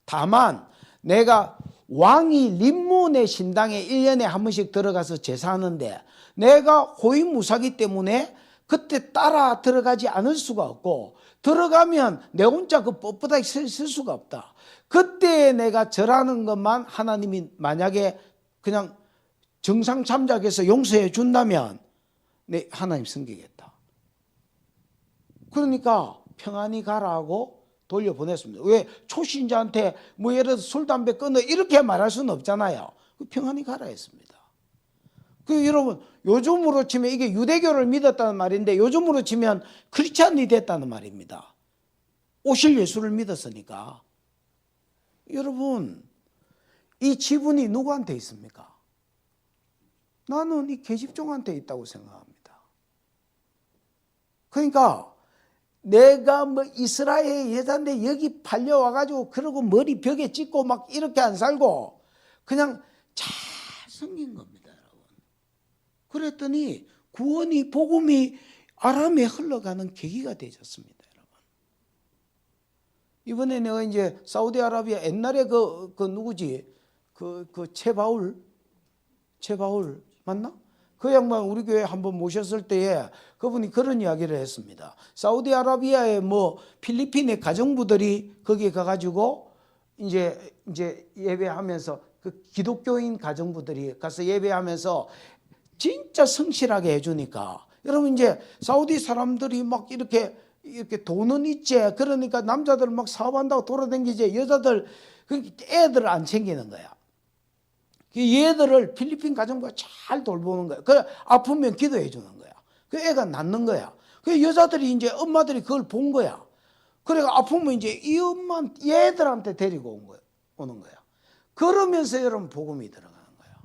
다만 내가 왕이 림몬의 신당에 1년에 한 번씩 들어가서 제사하는데 내가 호위무사기 때문에 그때 따라 들어가지 않을 수가 없고 들어가면 내 혼자 그 뻣뻣하게 쓸 수가 없다. 그때 내가 절하는 것만 하나님이 만약에 그냥 정상 참작해서 용서해 준다면 내 하나님 섬기겠다. 그러니까 평안히 가라 하고 돌려보냈습니다. 왜? 초신자한테 뭐 예를 들어서 술, 담배 끊어 이렇게 말할 수는 없잖아요. 평안히 가라 했습니다. 여러분 요즘으로 치면 이게 유대교를 믿었다는 말인데 요즘으로 치면 크리스찬이 됐다는 말입니다. 오실 예수를 믿었으니까. 여러분, 이 지분이 누구한테 있습니까? 나는 이 계집종한테 있다고 생각합니다. 그러니까 내가 뭐 이스라엘 여자인데 여기 팔려와가지고 그러고 머리 벽에 찍고 막 이렇게 안 살고 그냥 잘 섬긴 겁니다, 여러분. 그랬더니 구원이, 복음이 아람에 흘러가는 계기가 되셨습니다, 여러분. 이번에 내가 이제 사우디아라비아 옛날에 그 누구지? 그 최바울 맞나? 그 양반 우리 교회 한번 모셨을 때에 그분이 그런 이야기를 했습니다. 사우디아라비아의 뭐 필리핀의 가정부들이 거기에 가가지고 이제 예배하면서 그 기독교인 가정부들이 가서 예배하면서 진짜 성실하게 해주니까 여러분 이제 사우디 사람들이 막 이렇게 돈은 있지. 그러니까 남자들 막 사업한다고 돌아다니지. 여자들 애들을 안 챙기는 거야. 얘들을 필리핀 가정부가 잘 돌보는 거야. 그 아프면 기도해 주는 거야. 그 애가 낫는 거야. 그 여자들이 이제 엄마들이 그걸 본 거야. 그래가 아프면 이제 이 엄마 얘들한테 데리고 오는 거야. 그러면서 여러분 복음이 들어가는 거야.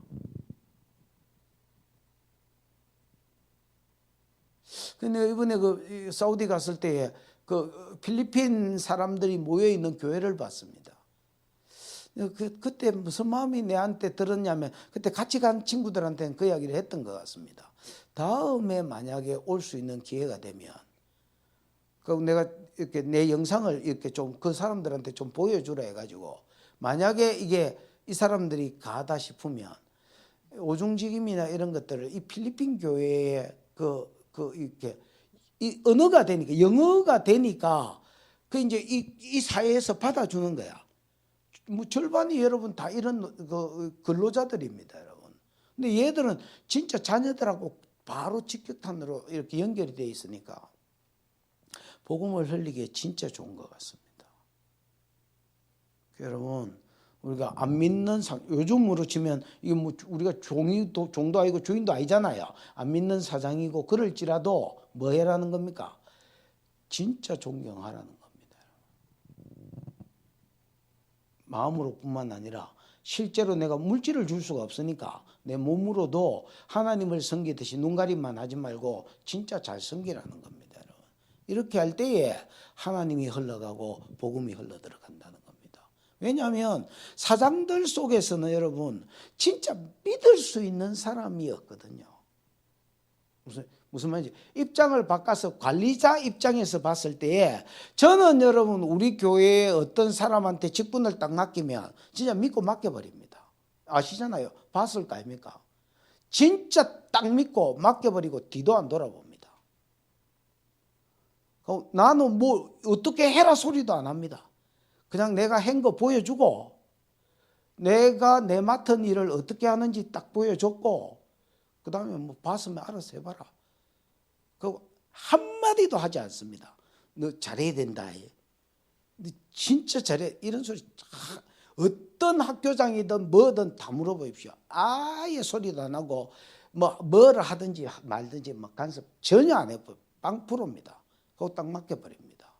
근데 이번에 그 사우디 갔을 때에 그 필리핀 사람들이 모여 있는 교회를 봤습니다. 그때 무슨 마음이 내한테 들었냐면 그때 같이 간 친구들한테는 그 이야기를 했던 것 같습니다. 다음에 만약에 올 수 있는 기회가 되면 그 내가 이렇게 내 영상을 이렇게 좀 그 사람들한테 좀 보여주라 해가지고 만약에 이게 이 사람들이 가다 싶으면 오중직임이나 이런 것들을 이 필리핀 교회에 이렇게 이 언어가 되니까 영어가 되니까 그 이제 이 사회에서 받아주는 거야. 뭐 절반이 여러분 다 이런 그 근로자들입니다, 여러분. 근데 얘들은 진짜 자녀들하고 바로 직격탄으로 이렇게 연결이 돼 있으니까 복음을 흘리기에 진짜 좋은 것 같습니다. 여러분, 우리가 안 믿는 요즘으로 치면 이게 뭐 우리가 종도 아니고 주인도 아니잖아요. 안 믿는 사장이고 그럴지라도 뭐 해라는 겁니까? 진짜 존경하라는 겁니다. 마음으로뿐만 아니라 실제로 내가 물질을 줄 수가 없으니까 내 몸으로도 하나님을 섬기듯이 눈가림만 하지 말고 진짜 잘 섬기라는 겁니다, 여러분. 이렇게 할 때에 하나님이 흘러가고 복음이 흘러 들어간다는 겁니다. 왜냐하면 사장들 속에서는 여러분 진짜 믿을 수 있는 사람이었거든요. 무슨 말인지 입장을 바꿔서 관리자 입장에서 봤을 때에 저는 여러분 우리 교회에 어떤 사람한테 직분을 딱 맡기면 진짜 믿고 맡겨버립니다. 아시잖아요. 봤을 거 아닙니까? 진짜 딱 믿고 맡겨버리고 뒤도 안 돌아봅니다. 나는 뭐 어떻게 해라 소리도 안 합니다. 그냥 내가 한 거 보여주고 내가 내 맡은 일을 어떻게 하는지 딱 보여줬고 그 다음에 뭐 봤으면 알아서 해봐라. 그 한마디도 하지 않습니다. 너 잘해야 된다. 너 진짜 잘해. 이런 소리 어떤 학교장이든 뭐든 다 물어보십시오. 아예 소리도 안 하고 뭐를 하든지 말든지 간섭 전혀 안 해요. 빵프로입니다. 그거 딱 맡겨버립니다.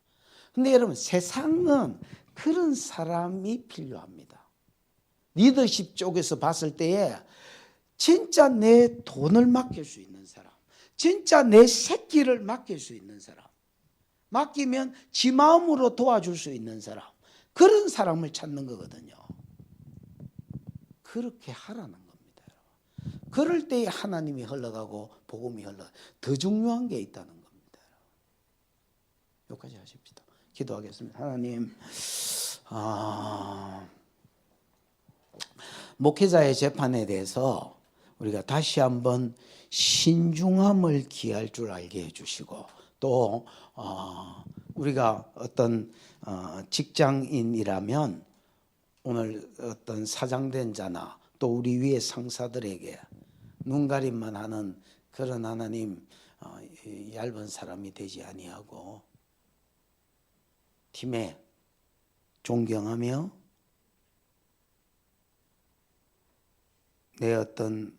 근데 여러분 세상은 그런 사람이 필요합니다. 리더십 쪽에서 봤을 때에 진짜 내 돈을 맡길 수 있는 사람, 진짜 내 새끼를 맡길 수 있는 사람, 맡기면 지 마음으로 도와줄 수 있는 사람, 그런 사람을 찾는 거거든요. 그렇게 하라는 겁니다, 여러분. 그럴 때에 하나님이 흘러가고 복음이 흘러가고 더 중요한 게 있다는 겁니다, 여러분. 여기까지 하십시다. 기도하겠습니다. 하나님, 목회자의 재판에 대해서 우리가 다시 한번 신중함을 기할 줄 알게 해주시고 또 우리가 어떤 직장인이라면 오늘 어떤 사장된 자나 또 우리 위의 상사들에게 눈가림만 하는 그런 하나님 얇은 사람이 되지 아니하고 팀에 존경하며 내 어떤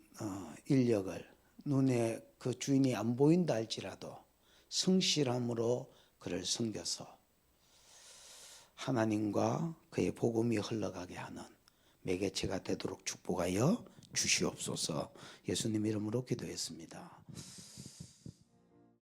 인력을 눈에 그 주인이 안 보인다 할지라도 성실함으로 그를 섬겨서 하나님과 그의 복음이 흘러가게 하는 매개체가 되도록 축복하여 주시옵소서. 예수님 이름으로 기도했습니다.